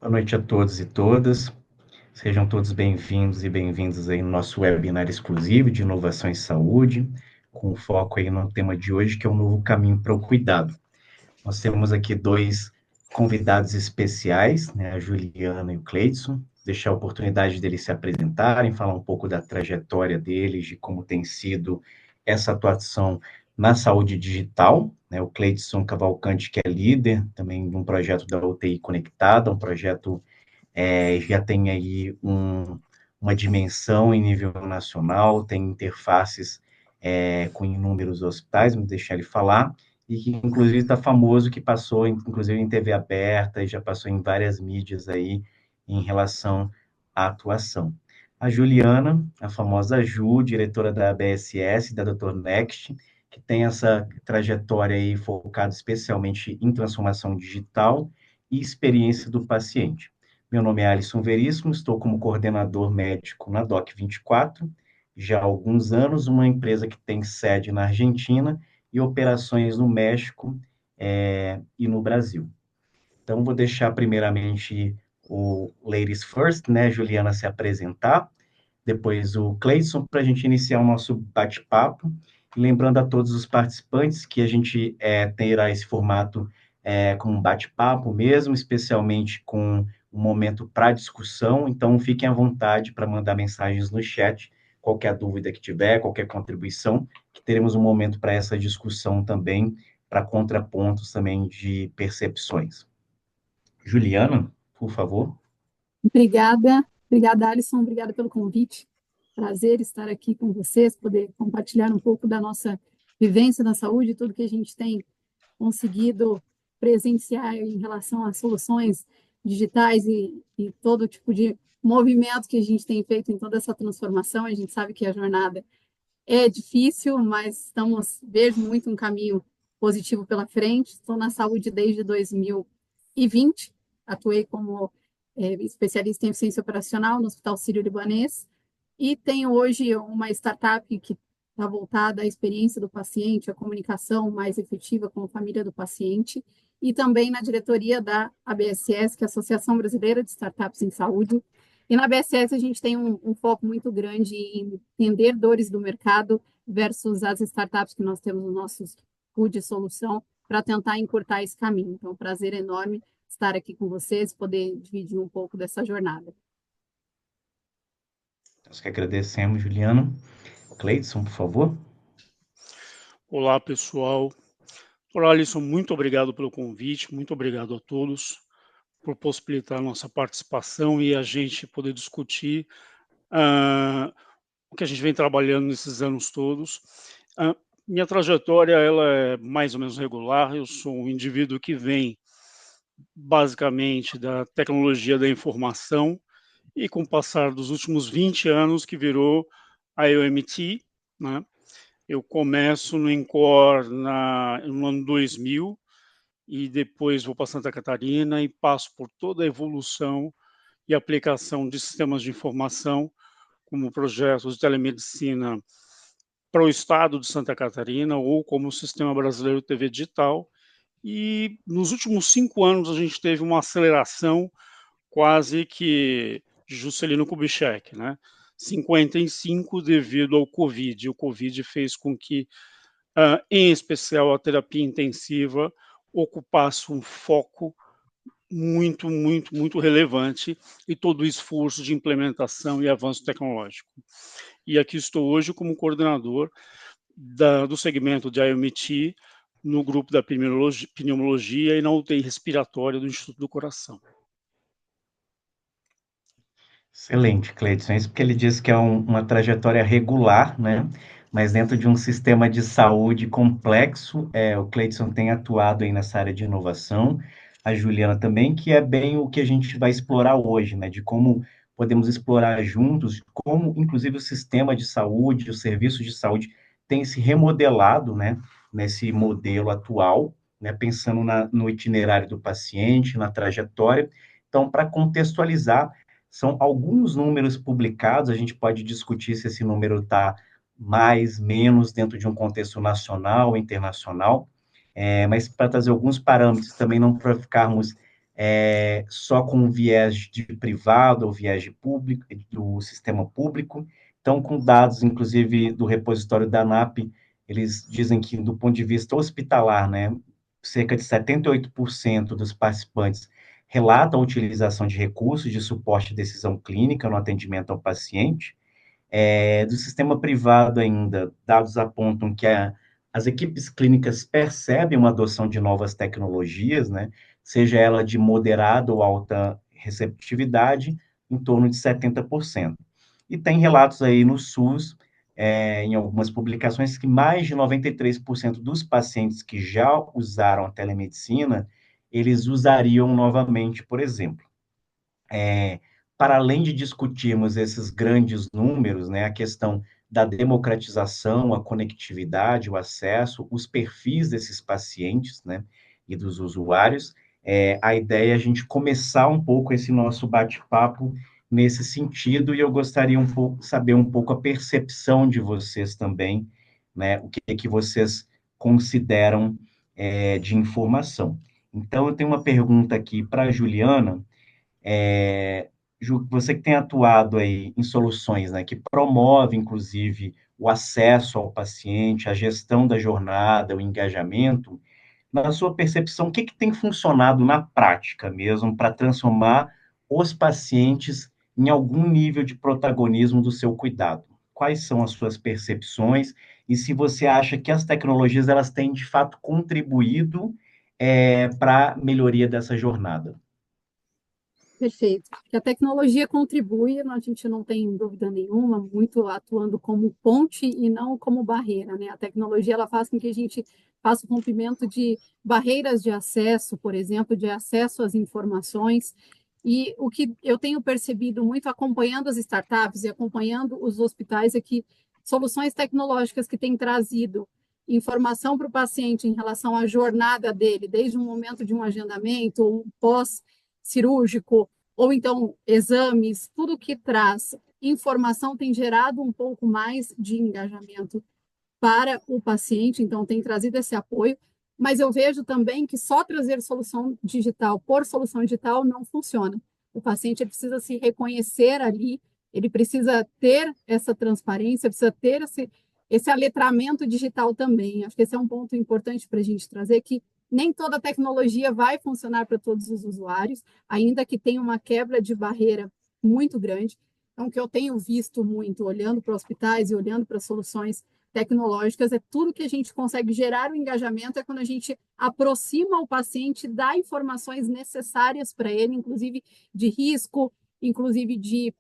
Boa noite a todos e todas. Sejam todos bem-vindos e bem-vindas aí no nosso webinar exclusivo de inovação em saúde, com foco aí no tema de hoje, que é o novo caminho para o cuidado. Nós temos aqui dois convidados especiais, né, a Juliana e o Cleidson. Deixar a oportunidade deles se apresentarem, falar um pouco da trajetória deles, de como tem sido essa atuação na saúde digital, né, o Cleidson Cavalcante, que é líder também de um projeto da UTI Conectada, um projeto já tem aí uma dimensão em nível nacional, tem interfaces com inúmeros hospitais, vamos deixar ele falar, e que inclusive está famoso, que passou inclusive em TV aberta e já passou em várias mídias aí em relação à atuação. A Juliana, a famosa Ju, diretora da ABSS, da Dr. Next, que tem essa trajetória aí focada especialmente em transformação digital e experiência do paciente. Meu nome é Alisson Veríssimo, estou como coordenador médico na DOC 24, já há alguns anos, uma empresa que tem sede na Argentina e operações no México e no Brasil. Então, vou deixar primeiramente o Ladies First, né, Juliana se apresentar, depois o Cleidson, para a gente iniciar o nosso bate-papo. Lembrando a todos os participantes que a gente terá esse formato como um bate-papo mesmo, especialmente com um momento para discussão, então fiquem à vontade para mandar mensagens no chat, qualquer dúvida que tiver, qualquer contribuição, que teremos um momento para essa discussão também, para contrapontos também de percepções. Juliana, por favor. Obrigada, Alisson, obrigada pelo convite. Prazer estar aqui com vocês, poder compartilhar um pouco da nossa vivência na saúde, tudo que a gente tem conseguido presenciar em relação às soluções digitais e todo tipo de movimento que a gente tem feito em toda essa transformação. A gente sabe que a jornada é difícil, mas vejo muito um caminho positivo pela frente. Estou na saúde desde 2020, atuei como especialista em eficiência operacional no Hospital Sírio-Libanês e tenho hoje uma startup que está voltada à experiência do paciente, à comunicação mais efetiva com a família do paciente, e também na diretoria da ABSS, que é a Associação Brasileira de Startups em Saúde. E na ABSS a gente tem um foco muito grande em entender dores do mercado versus as startups que nós temos no nosso pool de solução para tentar encurtar esse caminho. Então, é um prazer enorme estar aqui com vocês, poder dividir um pouco dessa jornada. Nós que agradecemos, Juliana. Cleidson, por favor. Olá, pessoal. Olá, Alisson, muito obrigado pelo convite, muito obrigado a todos por possibilitar a nossa participação e a gente poder discutir o que a gente vem trabalhando nesses anos todos. Minha trajetória ela é mais ou menos regular, eu sou um indivíduo que vem basicamente da tecnologia da informação e com o passar dos últimos 20 anos que virou a IoMT, né? Eu começo no Incor no ano 2000 e depois vou para Santa Catarina e passo por toda a evolução e aplicação de sistemas de informação, como projetos de telemedicina para o estado de Santa Catarina ou como o Sistema Brasileiro de TV Digital. E nos últimos 5 anos a gente teve uma aceleração quase que de Juscelino Kubitschek, né? 55 devido ao Covid. O Covid fez com que, em especial, a terapia intensiva ocupasse um foco muito relevante e todo o esforço de implementação e avanço tecnológico. E aqui estou hoje como coordenador do segmento de IoMT no grupo da pneumologia e na UTI respiratória do Instituto do Coração. Excelente, Cleidson. Isso porque ele disse que é uma trajetória regular, né? Mas dentro de um sistema de saúde complexo, o Cleidson tem atuado aí nessa área de inovação, a Juliana também, que é bem o que a gente vai explorar hoje, né? De como podemos explorar juntos, como inclusive o sistema de saúde, o serviço de saúde tem se remodelado, né? Nesse modelo atual, né? Pensando no itinerário do paciente, na trajetória. Então, para contextualizar, são alguns números publicados, a gente pode discutir se esse número está mais, menos, dentro de um contexto nacional, internacional, mas para trazer alguns parâmetros também, não para ficarmos só com viés de privado ou viés de público, do sistema público. Então, com dados, inclusive, do repositório da ANAP, eles dizem que, do ponto de vista hospitalar, né, cerca de 78% dos participantes relatam a utilização de recursos de suporte à decisão clínica no atendimento ao paciente. Do sistema privado ainda, dados apontam que as equipes clínicas percebem uma adoção de novas tecnologias, né, seja ela de moderada ou alta receptividade, em torno de 70%. E tem relatos aí no SUS, em algumas publicações, que mais de 93% dos pacientes que já usaram a telemedicina, eles usariam novamente, por exemplo. Para além de discutirmos esses grandes números, né, a questão da democratização, a conectividade, o acesso, os perfis desses pacientes, né, e dos usuários, a ideia é a gente começar um pouco esse nosso bate-papo nesse sentido, e eu gostaria saber um pouco a percepção de vocês também, né, o que vocês consideram de informação. Então, eu tenho uma pergunta aqui para a Juliana. Ju, você que tem atuado aí em soluções, né, que promove, inclusive, o acesso ao paciente, a gestão da jornada, o engajamento, na sua percepção, o que tem funcionado na prática mesmo para transformar os pacientes em algum nível de protagonismo do seu cuidado? Quais são as suas percepções e se você acha que as tecnologias elas têm de fato contribuído para a melhoria dessa jornada? Perfeito. Que a tecnologia contribui, a gente não tem dúvida nenhuma, muito atuando como ponte e não como barreira, né? A tecnologia ela faz com que a gente faça o rompimento de barreiras de acesso, por exemplo, de acesso às informações. E o que eu tenho percebido muito acompanhando as startups e acompanhando os hospitais é que soluções tecnológicas que têm trazido informação para o paciente em relação à jornada dele, desde um momento de um agendamento ou um pós-cirúrgico, ou então exames, tudo que traz informação tem gerado um pouco mais de engajamento para o paciente, então tem trazido esse apoio, mas eu vejo também que só trazer solução digital por solução digital não funciona. O paciente precisa se reconhecer ali, ele precisa ter essa transparência, precisa ter esse aletramento digital também. Acho que esse é um ponto importante para a gente trazer, que nem toda tecnologia vai funcionar para todos os usuários, ainda que tenha uma quebra de barreira muito grande. Então, o que eu tenho visto muito, olhando para hospitais e olhando para soluções tecnológicas, é tudo que a gente consegue gerar o engajamento, é quando a gente aproxima o paciente, dá informações necessárias para ele, inclusive de risco, inclusive de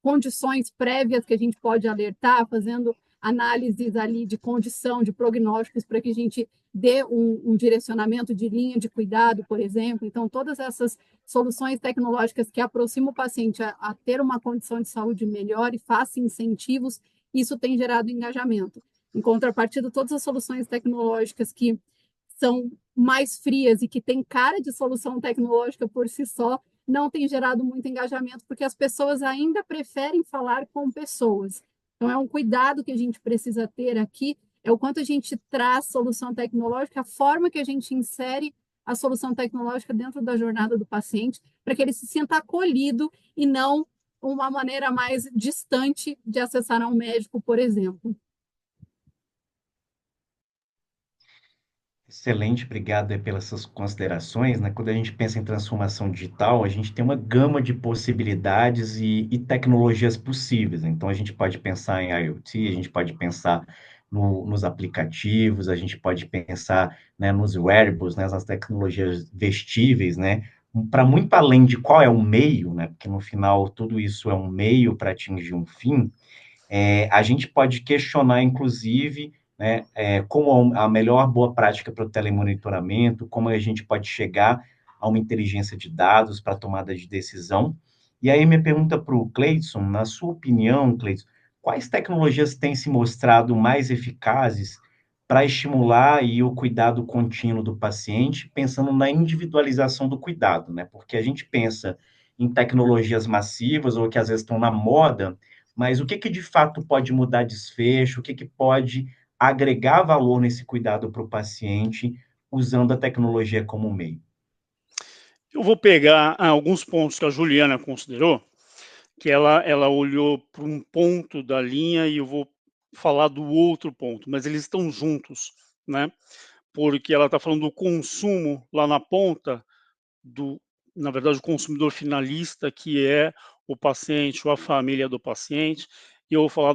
condições prévias que a gente pode alertar, fazendo análises ali de condição, de prognósticos, para que a gente dê um direcionamento de linha de cuidado, por exemplo. Então, todas essas soluções tecnológicas que aproximam o paciente a ter uma condição de saúde melhor e façam incentivos, isso tem gerado engajamento. Em contrapartida, todas as soluções tecnológicas que são mais frias e que têm cara de solução tecnológica por si só, não tem gerado muito engajamento, porque as pessoas ainda preferem falar com pessoas. Então, é um cuidado que a gente precisa ter aqui, é o quanto a gente traz solução tecnológica, a forma que a gente insere a solução tecnológica dentro da jornada do paciente, para que ele se sinta acolhido e não uma maneira mais distante de acessar a um médico, por exemplo. Excelente, obrigado aí pelas suas considerações, né? Quando a gente pensa em transformação digital, a gente tem uma gama de possibilidades e tecnologias possíveis, né? Então, a gente pode pensar em IoT, a gente pode pensar nos aplicativos, a gente pode pensar, né, nos wearables, né, nas tecnologias vestíveis, né? Para muito além de qual é o meio, né? Porque no final tudo isso é um meio para atingir um fim. A gente pode questionar, inclusive, né, como a melhor boa prática para o telemonitoramento, como a gente pode chegar a uma inteligência de dados para tomada de decisão. E aí, minha pergunta para o Cleidson, na sua opinião, Cleidson, quais tecnologias têm se mostrado mais eficazes para estimular aí o cuidado contínuo do paciente, pensando na individualização do cuidado, né? Porque a gente pensa em tecnologias massivas ou que às vezes estão na moda, mas o que de fato pode mudar desfecho, o que pode agregar valor nesse cuidado para o paciente usando a tecnologia como meio? Eu vou pegar alguns pontos que a Juliana considerou, que ela olhou para um ponto da linha e eu vou falar do outro ponto, mas eles estão juntos, né? Porque ela está falando do consumo lá na ponta, na verdade, o consumidor finalista, que é o paciente ou a família do paciente, e eu vou falar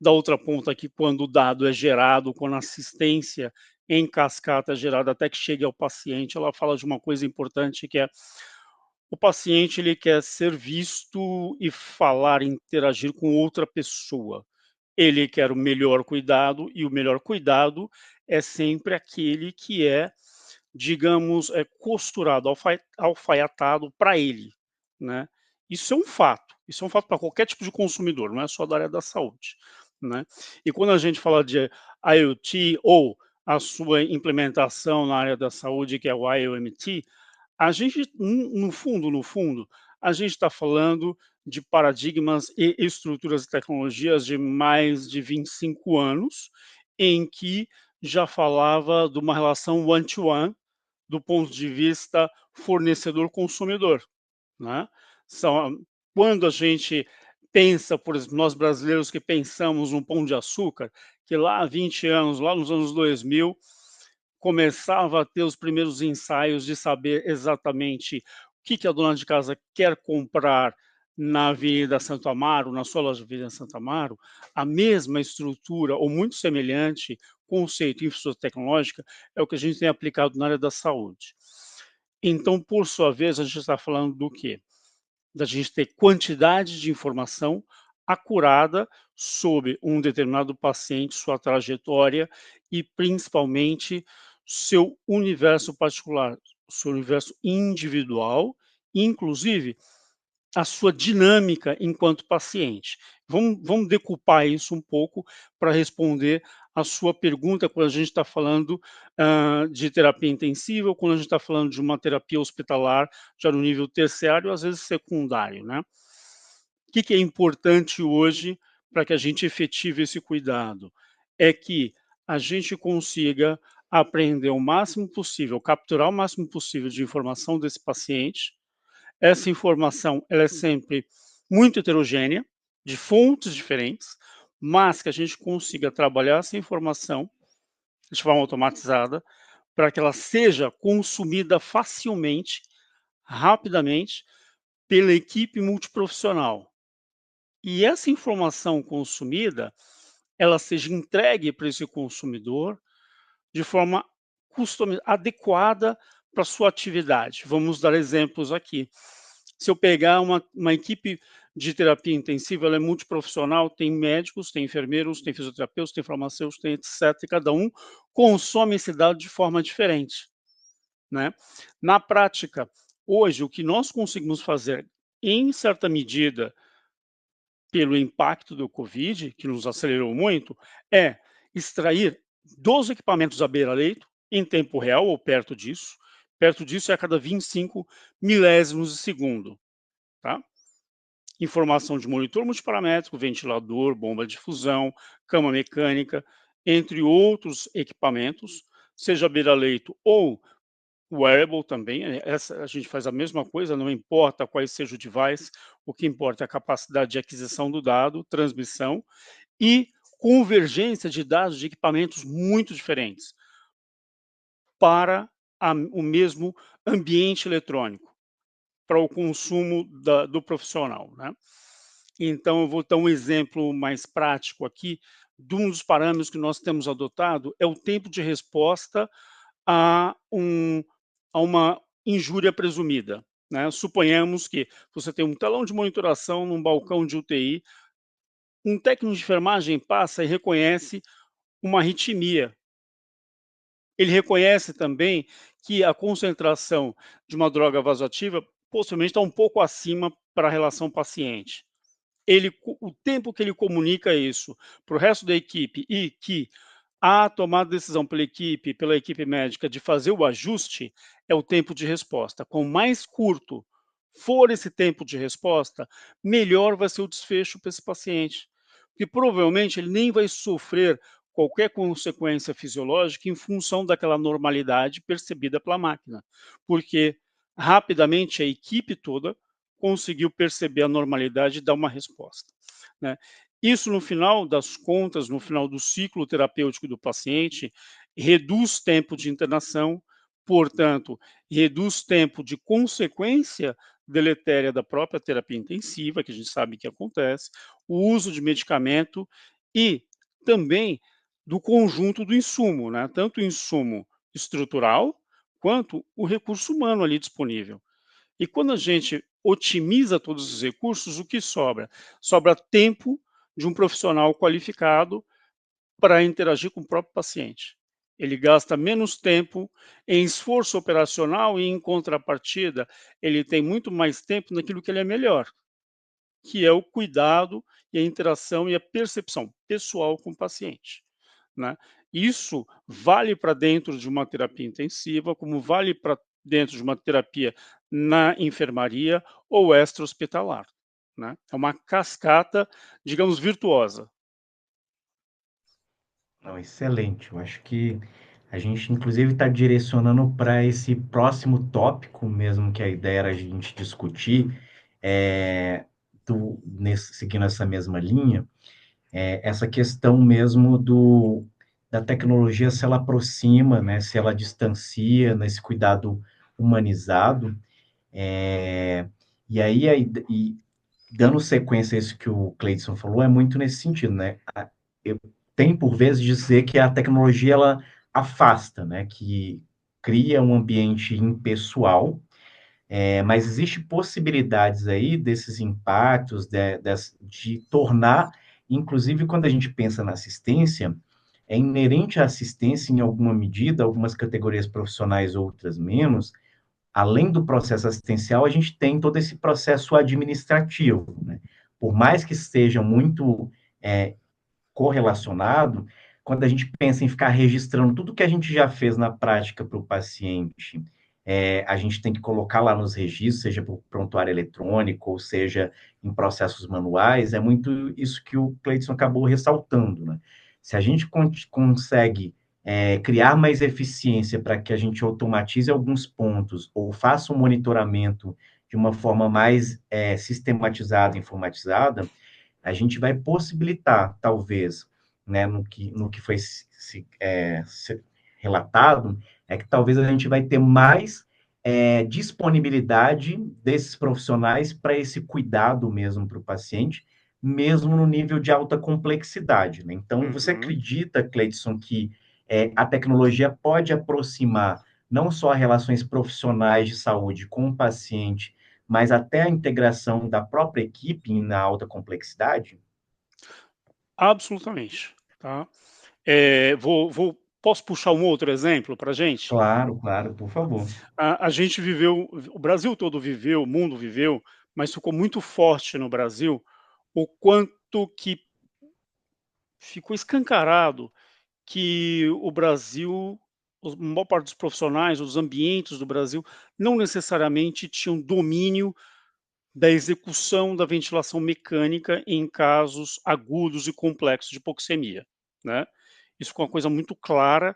da outra ponta aqui, quando o dado é gerado, quando a assistência em cascata é gerada até que chegue ao paciente. Ela fala de uma coisa importante, que é o paciente, ele quer ser visto e falar, interagir com outra pessoa. Ele quer o melhor cuidado, e o melhor cuidado é sempre aquele que é, digamos, costurado, alfaiatado para ele, né? Isso é um fato para qualquer tipo de consumidor, não é só da área da saúde, né? E quando a gente fala de IoT ou a sua implementação na área da saúde, que é o IoMT, a gente, no fundo, a gente está falando de paradigmas e estruturas e tecnologias de mais de 25 anos, em que já falava de uma relação one-to-one, do ponto de vista fornecedor-consumidor, né? Quando a gente pensa, por exemplo, nós brasileiros que pensamos no Pão de Açúcar, que lá há 20 anos, lá nos anos 2000, começava a ter os primeiros ensaios de saber exatamente o que a dona de casa quer comprar na Avenida Santo Amaro, na sua loja de Avenida Santo Amaro, a mesma estrutura, ou muito semelhante, conceito e infraestrutura tecnológica, é o que a gente tem aplicado na área da saúde. Então, por sua vez, a gente está falando do quê? Da gente ter quantidade de informação acurada sobre um determinado paciente, sua trajetória e, principalmente, seu universo particular, seu universo individual, inclusive a sua dinâmica enquanto paciente. Vamos decupar isso um pouco para responder a sua pergunta, quando a gente está falando de terapia intensiva, ou quando a gente está falando de uma terapia hospitalar, já no nível terciário, às vezes secundário, né? O que é importante hoje para que a gente efetive esse cuidado? É que a gente consiga aprender o máximo possível, capturar o máximo possível de informação desse paciente. Essa informação, ela é sempre muito heterogênea, de fontes diferentes, mas que a gente consiga trabalhar essa informação de forma automatizada para que ela seja consumida facilmente, rapidamente, pela equipe multiprofissional. E essa informação consumida, ela seja entregue para esse consumidor de forma adequada para a sua atividade. Vamos dar exemplos aqui. Se eu pegar uma equipe de terapia intensiva, ela é multiprofissional, tem médicos, tem enfermeiros, tem fisioterapeutas, tem farmacêuticos, tem etc. E cada um consome esse dado de forma diferente, né? Na prática, hoje, o que nós conseguimos fazer, em certa medida, pelo impacto do Covid, que nos acelerou muito, é extrair dos equipamentos à beira-leito, em tempo real ou perto disso é a cada 25 milésimos de segundo, tá? Informação de monitor multiparamétrico, ventilador, bomba de difusão, cama mecânica, entre outros equipamentos, seja beira-leito ou wearable também, essa a gente faz a mesma coisa, não importa qual seja o device, o que importa é a capacidade de aquisição do dado, transmissão e convergência de dados de equipamentos muito diferentes para o mesmo ambiente eletrônico, para o consumo do profissional, né? Então, eu vou dar um exemplo mais prático aqui, de um dos parâmetros que nós temos adotado, é o tempo de resposta a uma injúria presumida, né? Suponhamos que você tem um telão de monitoração num balcão de UTI, um técnico de enfermagem passa e reconhece uma arritmia. Ele reconhece também que a concentração de uma droga vasoativa possivelmente está um pouco acima para a relação paciente. O tempo que ele comunica isso para o resto da equipe e que a tomada de decisão pela equipe médica de fazer o ajuste é o tempo de resposta. Quanto mais curto for esse tempo de resposta, melhor vai ser o desfecho para esse paciente. Porque provavelmente ele nem vai sofrer qualquer consequência fisiológica em função daquela normalidade percebida pela máquina. Porque rapidamente a equipe toda conseguiu perceber a normalidade e dar uma resposta, né. Isso, no final das contas, no final do ciclo terapêutico do paciente, reduz tempo de internação, portanto, reduz tempo de consequência deletéria da própria terapia intensiva, que a gente sabe que acontece, o uso de medicamento e também do conjunto do insumo, né, tanto o insumo estrutural, quanto o recurso humano ali disponível. E quando a gente otimiza todos os recursos, o que sobra? Sobra tempo de um profissional qualificado para interagir com o próprio paciente. Ele gasta menos tempo em esforço operacional e, em contrapartida, ele tem muito mais tempo naquilo que ele é melhor, que é o cuidado e a interação e a percepção pessoal com o paciente, né. Isso vale para dentro de uma terapia intensiva, como vale para dentro de uma terapia na enfermaria ou extra-hospitalar, né. É uma cascata, digamos, virtuosa. Não, excelente. Eu acho que a gente, inclusive, está direcionando para esse próximo tópico mesmo, que a ideia era a gente discutir, é, seguindo essa mesma linha, essa questão mesmo da tecnologia, se ela aproxima, né, se ela distancia nesse cuidado humanizado. É, e aí, dando sequência a isso que o Cleidson falou, é muito nesse sentido, né? Eu tenho por vezes dizer que a tecnologia ela afasta, né? Que cria um ambiente impessoal, mas existe possibilidades aí desses impactos, de tornar, inclusive quando a gente pensa na assistência, é inerente à assistência em alguma medida, algumas categorias profissionais, outras menos. Além do processo assistencial, a gente tem todo esse processo administrativo, né? Por mais que esteja muito é, correlacionado, quando a gente pensa em ficar registrando tudo que a gente já fez na prática para o paciente, a gente tem que colocar lá nos registros, seja por prontuário eletrônico, ou seja em processos manuais, é muito isso que o Cleidson acabou ressaltando, né? Se a gente consegue criar mais eficiência para que a gente automatize alguns pontos, ou faça um monitoramento de uma forma mais sistematizada, informatizada, a gente vai possibilitar, talvez, né, no que foi relatado, é que talvez a gente vai ter mais disponibilidade desses profissionais para esse cuidado mesmo para o paciente, mesmo no nível de alta complexidade, né? Então, você Uhum. acredita, Cleidson, que a tecnologia pode aproximar não só relações profissionais de saúde com o paciente, mas até a integração da própria equipe na alta complexidade? Absolutamente, tá. Posso puxar um outro exemplo pra gente? Claro, claro, por favor. A gente viveu, o Brasil todo viveu, o mundo viveu, mas ficou muito forte no Brasil o quanto que ficou escancarado que o Brasil, a maior parte dos profissionais, os ambientes do Brasil, não necessariamente tinham domínio da execução da ventilação mecânica em casos agudos e complexos de hipoxemia, né. Isso ficou uma coisa muito clara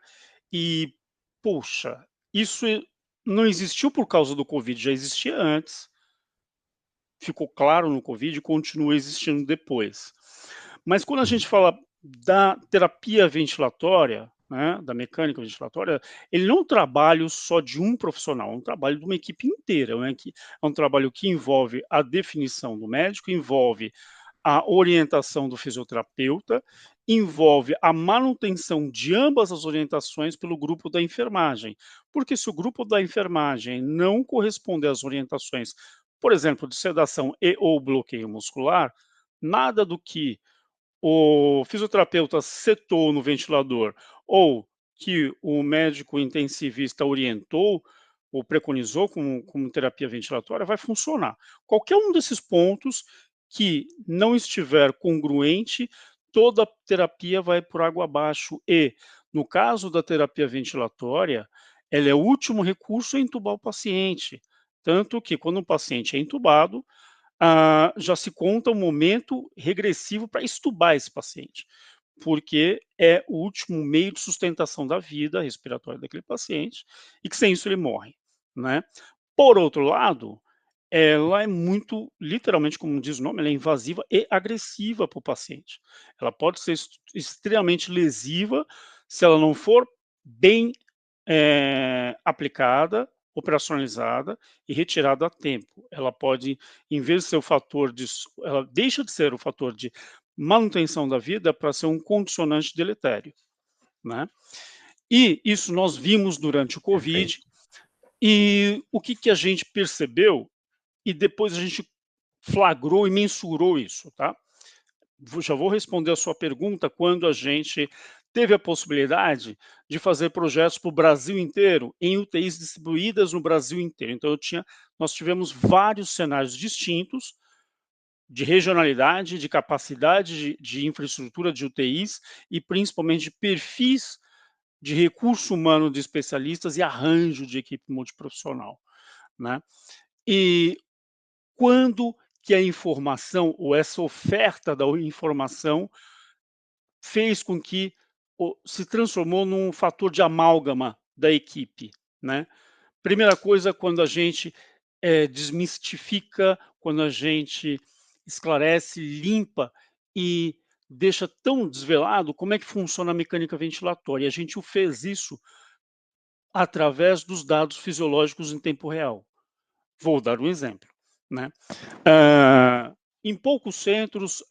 e, poxa, isso não existiu por causa do Covid, já existia antes, ficou claro no Covid e continua existindo depois. Mas quando a Sim. gente fala da terapia ventilatória, né, da mecânica ventilatória, ele não é um trabalho só de um profissional, é um trabalho de uma equipe inteira, né, é um trabalho que envolve a definição do médico, envolve a orientação do fisioterapeuta, envolve a manutenção de ambas as orientações pelo grupo da enfermagem, porque se o grupo da enfermagem não corresponder às orientações, por exemplo, de sedação e ou bloqueio muscular, nada do que o fisioterapeuta setou no ventilador ou que o médico intensivista orientou ou preconizou como terapia ventilatória vai funcionar. Qualquer um desses pontos que não estiver congruente, toda a terapia vai por água abaixo e, no caso da terapia ventilatória, ela é o último recurso a entubar o paciente. Tanto que quando o paciente é entubado, já se conta um momento regressivo para extubar esse paciente, porque é o último meio de sustentação da vida respiratória daquele paciente e que sem isso ele morre, né. Por outro lado, ela é muito, literalmente, como diz o nome, ela é invasiva e agressiva para o paciente. Ela pode ser extremamente lesiva se ela não for bem aplicada, operacionalizada e retirada a tempo. Ela pode, em vez de ser o fator de, ela deixa de ser o fator de manutenção da vida para ser um condicionante deletério, né? E isso nós vimos durante o Covid, Perfeito. e o que a gente percebeu, e depois a gente flagrou e mensurou isso, tá? Já vou responder a sua pergunta quando a gente teve a possibilidade de fazer projetos para o Brasil inteiro, em UTIs distribuídas no Brasil inteiro. Então nós tivemos vários cenários distintos de regionalidade, de capacidade de infraestrutura de UTIs e principalmente de perfis de recurso humano de especialistas e arranjo de equipe multiprofissional, né? E quando que a informação ou essa oferta da informação fez com que se transformou num fator de amálgama da equipe, né? Primeira coisa, quando a gente desmistifica, quando a gente esclarece, limpa e deixa tão desvelado como é que funciona a mecânica ventilatória. E a gente fez isso através dos dados fisiológicos em tempo real. Vou dar um exemplo, né? Em poucos centros,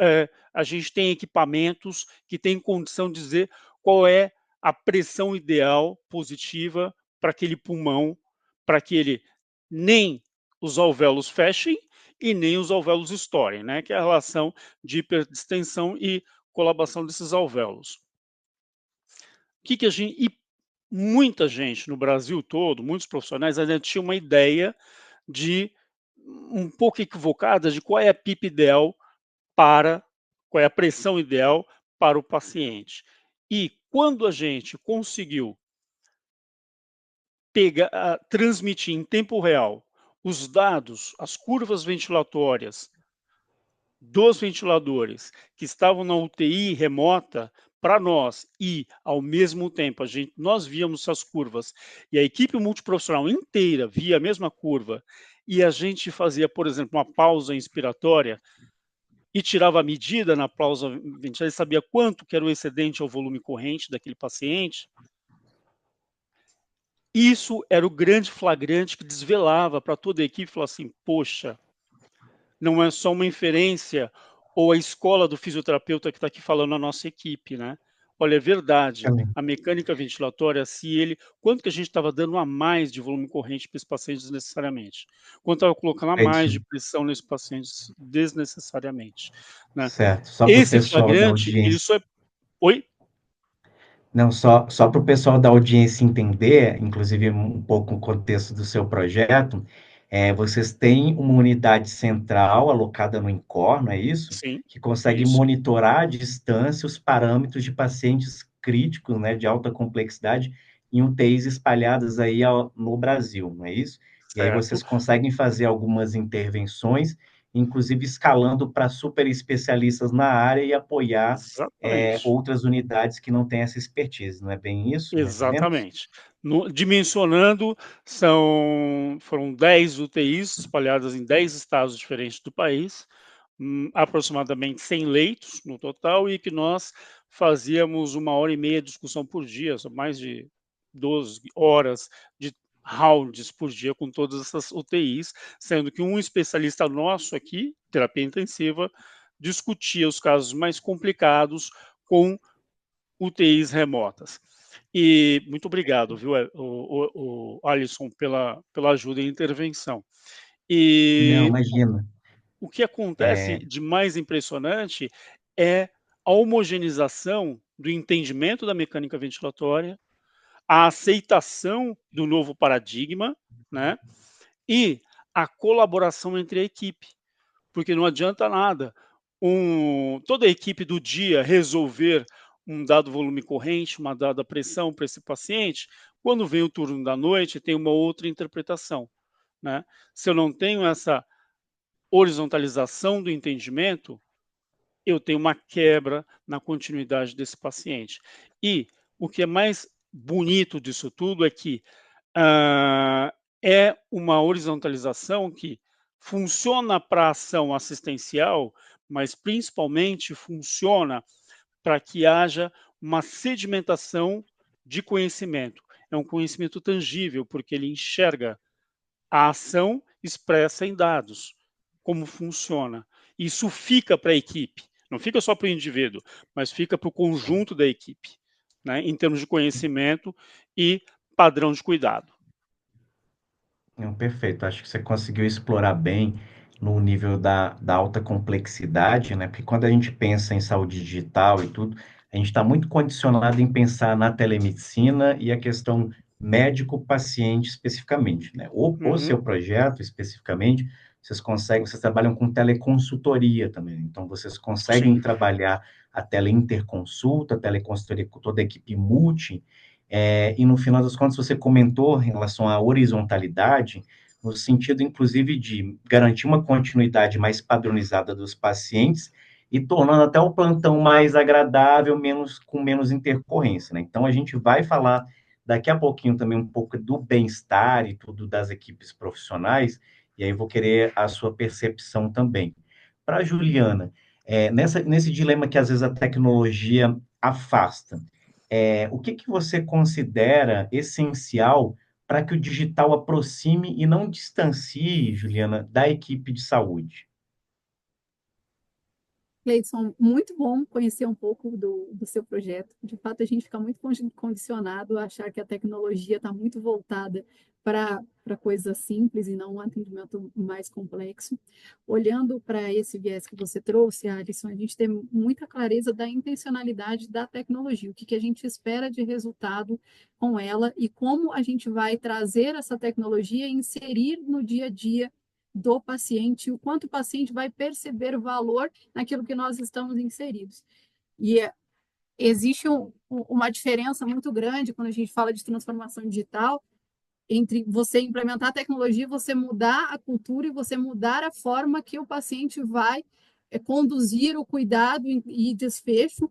a gente tem equipamentos que têm condição de dizer qual é a pressão ideal positiva para aquele pulmão, para que ele nem os alvéolos fechem e nem os alvéolos estourem, né? Que é a relação de hiperdistensão e colabação desses alvéolos. Que a gente, e muita gente no Brasil todo, muitos profissionais ainda tinham uma ideia de um pouco equivocada de qual é a PIP ideal para, qual é a pressão ideal para o paciente. E quando a gente conseguiu transmitir em tempo real os dados, as curvas ventilatórias dos ventiladores que estavam na UTI remota para nós e, ao mesmo tempo, nós víamos essas curvas e a equipe multiprofissional inteira via a mesma curva e a gente fazia, por exemplo, uma pausa inspiratória e tirava a medida na pausa ventilatória e sabia quanto que era o excedente ao volume corrente daquele paciente. Isso era o grande flagrante que desvelava para toda a equipe, falar assim, poxa, não é só uma inferência ou a escola do fisioterapeuta que está aqui falando na nossa equipe, né? Olha, é verdade, Também. a mecânica ventilatória, quanto que a gente estava dando a mais de volume corrente para esse paciente desnecessariamente? Quanto estava colocando a mais de Perfeito. pressão nesse paciente desnecessariamente, né? Certo. Só para o Esse pessoal da flagrante, ele audiência. só é... Oi? Não, só para o pessoal da audiência entender, inclusive um pouco o contexto do seu projeto, vocês têm uma unidade central alocada no INCOR, não é isso? Sim, Que consegue isso, monitorar à distância os parâmetros de pacientes críticos, né, de alta complexidade, em UTIs espalhadas aí no Brasil, não é isso? E aí certo? vocês conseguem fazer algumas intervenções, inclusive escalando para super especialistas na área e apoiar Exatamente. outras unidades que não têm essa expertise, não é bem isso, mais ou menos? Exatamente. Dimensionando, foram 10 UTIs espalhadas em 10 estados diferentes do país, aproximadamente 100 leitos no total, e que nós fazíamos 1h30 de discussão por dia, são mais de 12 horas de rounds por dia com todas essas UTIs, sendo que um especialista nosso aqui, terapia intensiva, discutia os casos mais complicados com UTIs remotas. E muito obrigado, viu, o Alisson, pela ajuda e intervenção. Não, E imagina. o que acontece de mais impressionante é a homogeneização do entendimento da mecânica ventilatória, a aceitação do novo paradigma, né, e a colaboração entre a equipe, porque não adianta nada toda a equipe do dia resolver um dado volume corrente, uma dada pressão para esse paciente, quando vem o turno da noite tem uma outra interpretação, né? Se eu não tenho essa horizontalização do entendimento, eu tenho uma quebra na continuidade desse paciente. E o que é mais bonito disso tudo é que é uma horizontalização que funciona para a ação assistencial, mas principalmente funciona para que haja uma sedimentação de conhecimento. É um conhecimento tangível, porque ele enxerga a ação expressa em dados, como funciona. Isso fica para a equipe, não fica só para o indivíduo, mas fica para o conjunto da equipe, né, em termos de conhecimento e padrão de cuidado. Não, perfeito. Acho que você conseguiu explorar bem no nível da alta complexidade, né? Porque quando a gente pensa em saúde digital e tudo, a gente está muito condicionado em pensar na telemedicina e a questão médico-paciente especificamente, né? O Uhum, seu projeto especificamente, vocês trabalham com teleconsultoria também, então vocês conseguem sim. trabalhar a teleinterconsulta, a teleconsultoria com toda a equipe multi, e no final das contas, você comentou em relação à horizontalidade, no sentido, inclusive, de garantir uma continuidade mais padronizada dos pacientes e tornando até o plantão mais agradável, com menos intercorrência, né? Então, a gente vai falar daqui a pouquinho também um pouco do bem-estar e tudo das equipes profissionais, e aí vou querer a sua percepção também. Para a Juliana, nesse dilema que às vezes a tecnologia afasta, o que que você considera essencial para que o digital aproxime e não distancie, Juliana, da equipe de saúde? Cleidson, muito bom conhecer um pouco do seu projeto. De fato, a gente fica muito condicionado a achar que a tecnologia está muito voltada para coisas simples e não um atendimento mais complexo. Olhando para esse viés que você trouxe, Alisson, a gente tem muita clareza da intencionalidade da tecnologia, o que a gente espera de resultado com ela e como a gente vai trazer essa tecnologia e inserir no dia a dia do paciente, o quanto o paciente vai perceber o valor naquilo que nós estamos inseridos. E existe uma diferença muito grande quando a gente fala de transformação digital entre você implementar a tecnologia, você mudar a cultura e você mudar a forma que o paciente vai conduzir o cuidado e desfecho,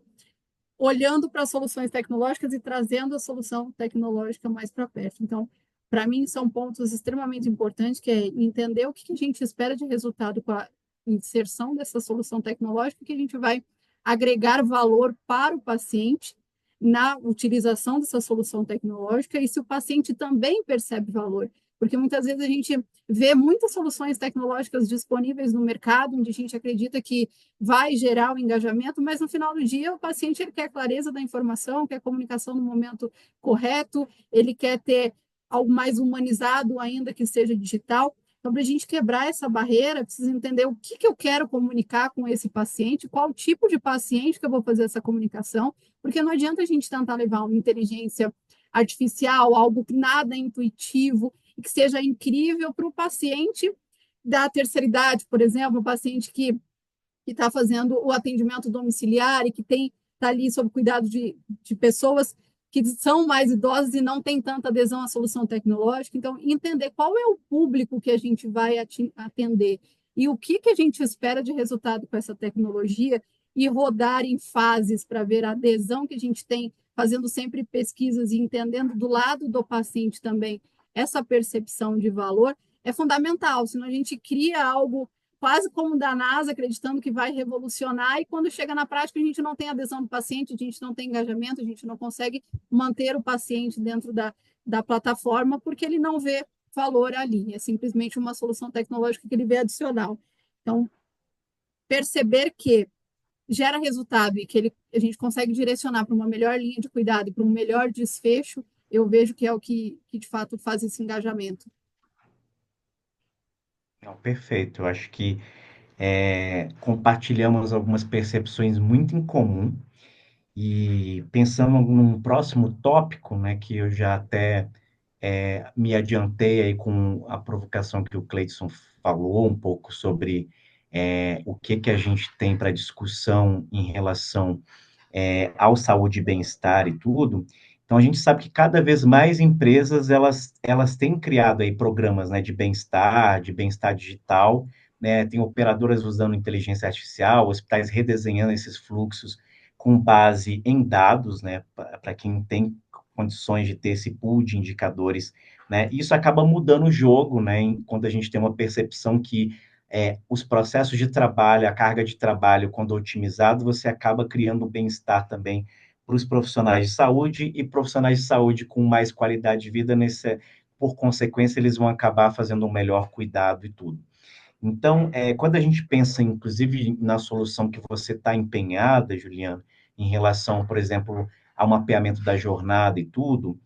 olhando para soluções tecnológicas e trazendo a solução tecnológica mais para perto. Então, para mim, são pontos extremamente importantes, que é entender o que a gente espera de resultado com a inserção dessa solução tecnológica, que a gente vai agregar valor para o paciente na utilização dessa solução tecnológica e se o paciente também percebe valor. Porque muitas vezes a gente vê muitas soluções tecnológicas disponíveis no mercado, onde a gente acredita que vai gerar o engajamento, mas no final do dia o paciente ele quer clareza da informação, quer comunicação no momento correto, ele quer ter algo mais humanizado ainda que seja digital. Então, para a gente quebrar essa barreira, precisa entender o que eu quero comunicar com esse paciente, qual tipo de paciente que eu vou fazer essa comunicação, porque não adianta a gente tentar levar uma inteligência artificial, algo que nada é intuitivo e que seja incrível para o paciente da terceira idade, por exemplo, um paciente que está fazendo o atendimento domiciliar e que está ali sob cuidado de pessoas que são mais idosas e não tem tanta adesão à solução tecnológica. Então, entender qual é o público que a gente vai atender e o que a gente espera de resultado com essa tecnologia e rodar em fases para ver a adesão que a gente tem, fazendo sempre pesquisas e entendendo do lado do paciente também essa percepção de valor, é fundamental, senão a gente cria algo quase como da NASA, acreditando que vai revolucionar, e quando chega na prática a gente não tem adesão do paciente, a gente não tem engajamento, a gente não consegue manter o paciente dentro da plataforma, porque ele não vê valor ali, é simplesmente uma solução tecnológica que ele vê adicional. Então, perceber que gera resultado e que a gente consegue direcionar para uma melhor linha de cuidado e para um melhor desfecho, eu vejo que é o que de fato faz esse engajamento. Não, perfeito. Eu acho que compartilhamos algumas percepções muito em comum e pensando num próximo tópico, né, que eu já até me adiantei aí com a provocação que o Cleidson falou um pouco sobre o que que a gente tem para discussão em relação ao saúde e bem-estar e tudo. Então, a gente sabe que cada vez mais empresas, elas têm criado aí programas, né, de bem-estar digital, né, tem operadoras usando inteligência artificial, hospitais redesenhando esses fluxos com base em dados, né, para quem tem condições de ter esse pool de indicadores, né? Isso acaba mudando o jogo, né? Quando a gente tem uma percepção que os processos de trabalho, a carga de trabalho, quando otimizado, você acaba criando um bem-estar também para os profissionais de saúde e profissionais de saúde com mais qualidade de vida, por consequência, eles vão acabar fazendo um melhor cuidado e tudo. Então, quando a gente pensa, inclusive, na solução que você está empenhada, Juliana, em relação, por exemplo, ao mapeamento da jornada e tudo,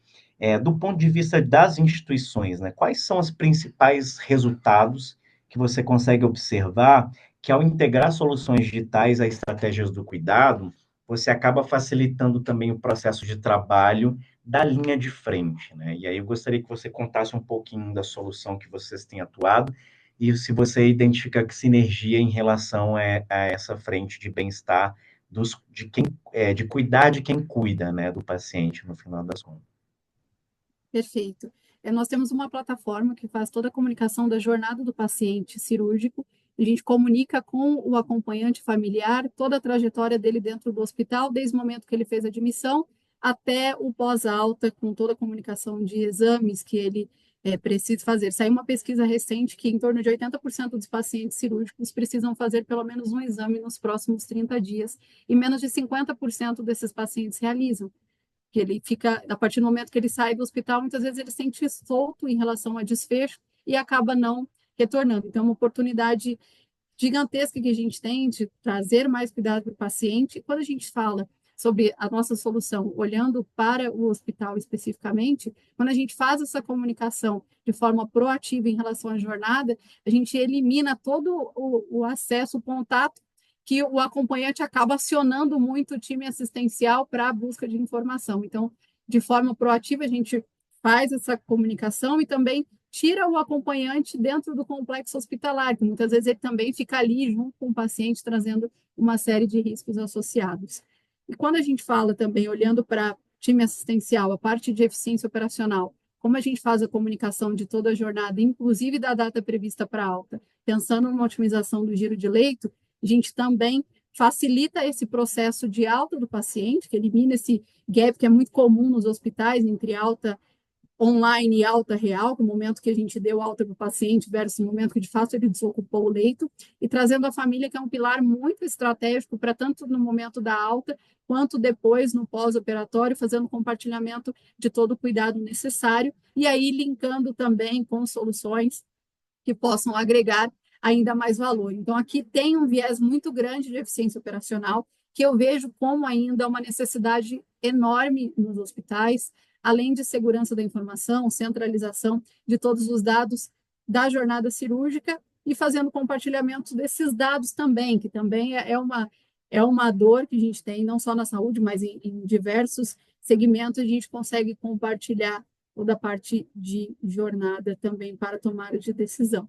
do ponto de vista das instituições, né, quais são os principais resultados que você consegue observar que, ao integrar soluções digitais a estratégias do cuidado, você acaba facilitando também o processo de trabalho da linha de frente, né? E aí eu gostaria que você contasse um pouquinho da solução que vocês têm atuado e se você identifica que sinergia em relação a essa frente de bem-estar de cuidar de quem cuida, né, do paciente, no final das contas. Perfeito. Nós temos uma plataforma que faz toda a comunicação da jornada do paciente cirúrgico. A gente comunica com o acompanhante familiar toda a trajetória dele dentro do hospital, desde o momento que ele fez a admissão até o pós-alta, com toda a comunicação de exames que ele precisa fazer. Saiu uma pesquisa recente que em torno de 80% dos pacientes cirúrgicos precisam fazer pelo menos um exame nos próximos 30 dias, e menos de 50% desses pacientes realizam. Que ele fica, a partir do momento que ele sai do hospital, muitas vezes ele se sente solto em relação a desfecho e acaba não retornando. Então, é uma oportunidade gigantesca que a gente tem de trazer mais cuidado para o paciente. E quando a gente fala sobre a nossa solução, olhando para o hospital especificamente, quando a gente faz essa comunicação de forma proativa em relação à jornada, a gente elimina todo o acesso, o contato que o acompanhante acaba acionando muito o time assistencial para a busca de informação. Então, de forma proativa, a gente faz essa comunicação e também tira o acompanhante dentro do complexo hospitalar, que muitas vezes ele também fica ali junto com o paciente, trazendo uma série de riscos associados. E quando a gente fala também, olhando para time assistencial, a parte de eficiência operacional, como a gente faz a comunicação de toda a jornada, inclusive da data prevista para alta, pensando numa otimização do giro de leito, a gente também facilita esse processo de alta do paciente, que elimina esse gap que é muito comum nos hospitais entre alta online e alta real, o momento que a gente deu alta para o paciente versus o momento que de fato ele desocupou o leito, e trazendo a família, que é um pilar muito estratégico para tanto no momento da alta, quanto depois no pós-operatório, fazendo compartilhamento de todo o cuidado necessário, e aí linkando também com soluções que possam agregar ainda mais valor. Então, aqui tem um viés muito grande de eficiência operacional, que eu vejo como ainda uma necessidade enorme nos hospitais, além de segurança da informação, centralização de todos os dados da jornada cirúrgica e fazendo compartilhamento desses dados também, que também é uma dor que a gente tem, não só na saúde, mas em diversos segmentos, a gente consegue compartilhar toda a parte de jornada também para tomada de decisão.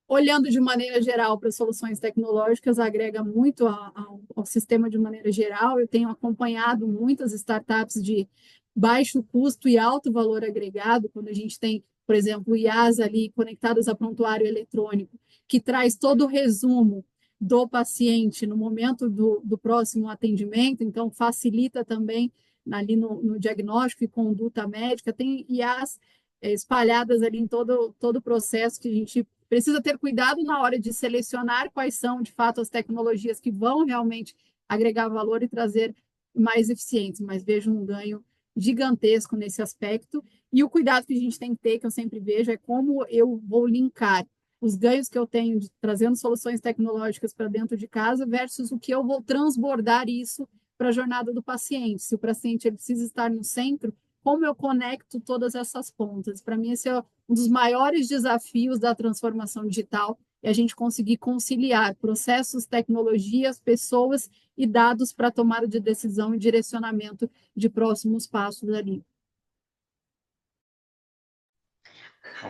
Olhando de maneira geral para soluções tecnológicas, agrega muito ao sistema de maneira geral. Eu tenho acompanhado muitas startups de baixo custo e alto valor agregado, quando a gente tem, por exemplo, IaaS ali conectadas a prontuário eletrônico, que traz todo o resumo do paciente no momento do próximo atendimento, então facilita também ali no diagnóstico e conduta médica. Tem IaaS espalhadas ali em todo o processo, que a gente precisa ter cuidado na hora de selecionar quais são, de fato, as tecnologias que vão realmente agregar valor e trazer mais eficientes, mas vejo um ganho gigantesco nesse aspecto. E o cuidado que a gente tem que ter, que eu sempre vejo, é como eu vou linkar os ganhos que eu tenho de trazendo soluções tecnológicas para dentro de casa versus o que eu vou transbordar isso para a jornada do paciente. Se o paciente ele precisa estar no centro, como eu conecto todas essas pontas? Para mim, esse é um dos maiores desafios da transformação digital, é a gente conseguir conciliar processos, tecnologias, pessoas e dados para tomada de decisão e direcionamento de próximos passos ali.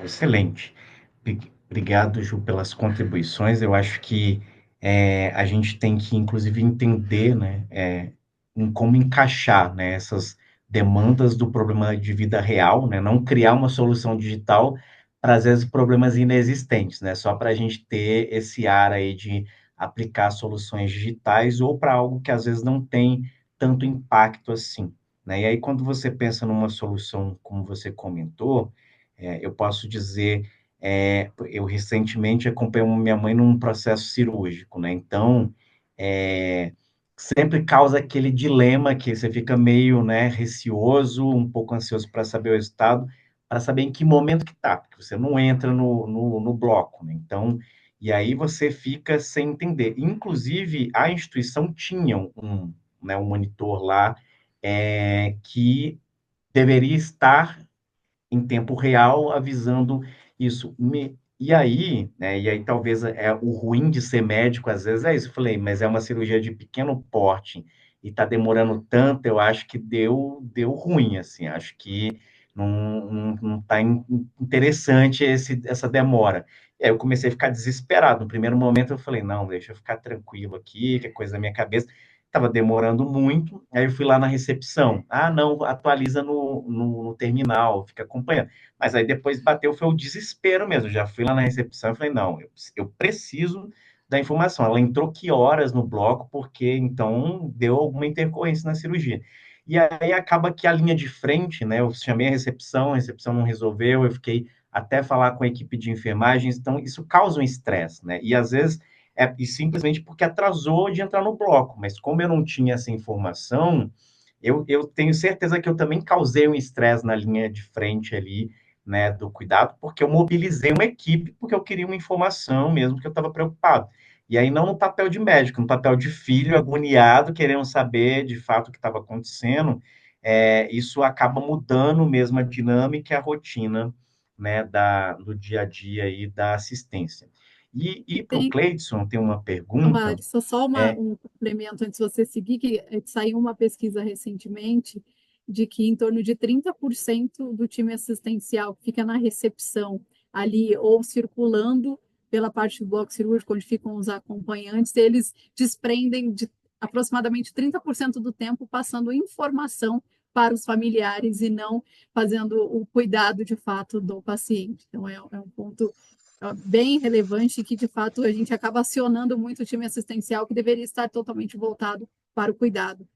Excelente. Obrigado, Ju, pelas contribuições. Eu acho que a gente tem que, inclusive, entender, né, em como encaixar, né, essas demandas do problema de vida real, né, não criar uma solução digital para, às vezes, problemas inexistentes, né, só para a gente ter esse ar aí de aplicar soluções digitais ou para algo que, às vezes, não tem tanto impacto assim, né? E aí, quando você pensa numa solução, como você comentou, eu posso dizer, eu recentemente acompanhei minha mãe num processo cirúrgico, né? Então, sempre causa aquele dilema que você fica meio, né, receoso, um pouco ansioso para saber o resultado, para saber em que momento que tá, porque você não entra no bloco, né? Então, e aí você fica sem entender. Inclusive, a instituição tinha né, um monitor lá, que deveria estar em tempo real avisando isso. E aí, né, e aí talvez o ruim de ser médico, às vezes é isso. Eu falei, mas é uma cirurgia de pequeno porte e está demorando tanto, eu acho que deu ruim, assim, acho que não está interessante essa demora. E aí eu comecei a ficar desesperado. No primeiro momento eu falei, não, deixa eu ficar tranquilo aqui, que é coisa da minha cabeça. Estava demorando muito, aí eu fui lá na recepção. Ah, não, atualiza no terminal, fica acompanhando. Mas aí depois bateu, foi o desespero mesmo. Já fui lá na recepção e falei, não, eu preciso da informação. Ela entrou que horas no bloco, porque então deu alguma intercorrência na cirurgia. E aí acaba que a linha de frente, né? Eu chamei a recepção não resolveu, eu fiquei até falar com a equipe de enfermagens, então isso causa um estresse, né? E às vezes e simplesmente porque atrasou de entrar no bloco, mas como eu não tinha essa informação, eu tenho certeza que eu também causei um estresse na linha de frente ali, né, do cuidado, porque eu mobilizei uma equipe, porque eu queria uma informação mesmo, que eu estava preocupado. E aí, não no papel de médico, no papel de filho, agoniado, querendo saber de fato o que estava acontecendo, isso acaba mudando mesmo a dinâmica e a rotina, né, do dia a dia aí da assistência. E para o Tem Cleidson, tem uma pergunta. só É, um complemento antes de você seguir, que saiu uma pesquisa recentemente de que em torno de 30% do time assistencial que fica na recepção ali ou circulando pela parte do bloco cirúrgico, onde ficam os acompanhantes, eles desprendem de aproximadamente 30% do tempo passando informação para os familiares e não fazendo o cuidado de fato do paciente. Então, é um ponto bem relevante que, de fato, a gente acaba acionando muito o time assistencial que deveria estar totalmente voltado para o cuidado.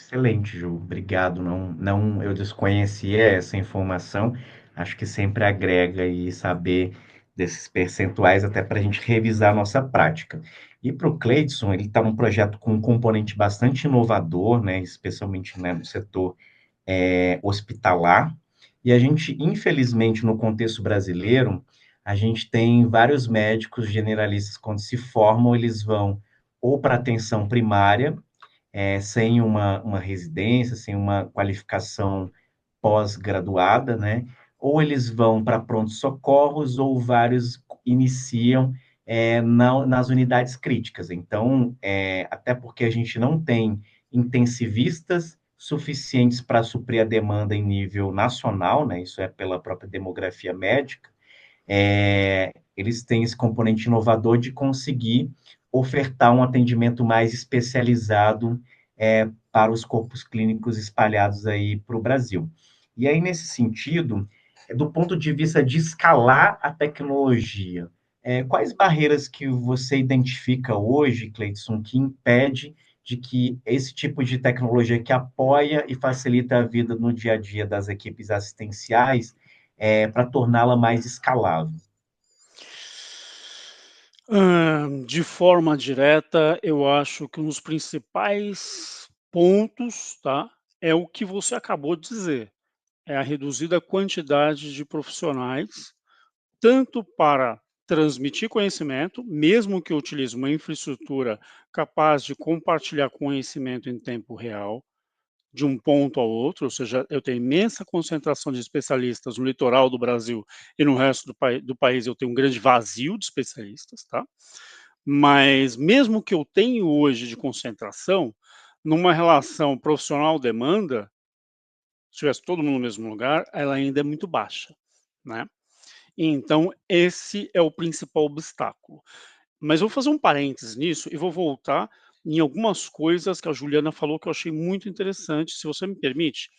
excelente, Ju. Obrigado. Não, eu desconhecia essa informação. Acho que sempre agrega aí saber desses percentuais até para a gente revisar a nossa prática. E para o Cleidson, ele está num projeto com um componente bastante inovador, né, especialmente, né, no setor hospitalar. E a gente, infelizmente, no contexto brasileiro, a gente tem vários médicos generalistas, quando se formam, eles vão ou para atenção primária, sem uma residência, sem uma qualificação pós-graduada, né? Ou eles vão para pronto-socorros, ou vários iniciam nas unidades críticas. Então, até porque a gente não tem intensivistas suficientes para suprir a demanda em nível nacional, né? Isso é pela própria demografia médica. Eles têm esse componente inovador de conseguir ofertar um atendimento mais especializado para os corpos clínicos espalhados aí para o Brasil. E aí, nesse sentido, do ponto de vista de escalar a tecnologia, quais barreiras que você identifica hoje, Cleidson, que impede de que esse tipo de tecnologia que apoia e facilita a vida no dia a dia das equipes assistenciais, para torná-la mais escalável? De forma direta, eu acho que um dos principais pontos, tá, é o que você acabou de dizer, é a reduzida quantidade de profissionais, tanto para transmitir conhecimento, mesmo que eu utilize uma infraestrutura capaz de compartilhar conhecimento em tempo real, de um ponto ao outro, ou seja, eu tenho imensa concentração de especialistas no litoral do Brasil e no resto do país eu tenho um grande vazio de especialistas, tá? Mas mesmo que eu tenha hoje de concentração, numa relação profissional-demanda, se tivesse todo mundo no mesmo lugar, ela ainda é muito baixa, né? Então, esse é o principal obstáculo. Mas eu vou fazer um parênteses nisso e vou voltar em algumas coisas que a Juliana falou que eu achei muito interessante, se você me permite.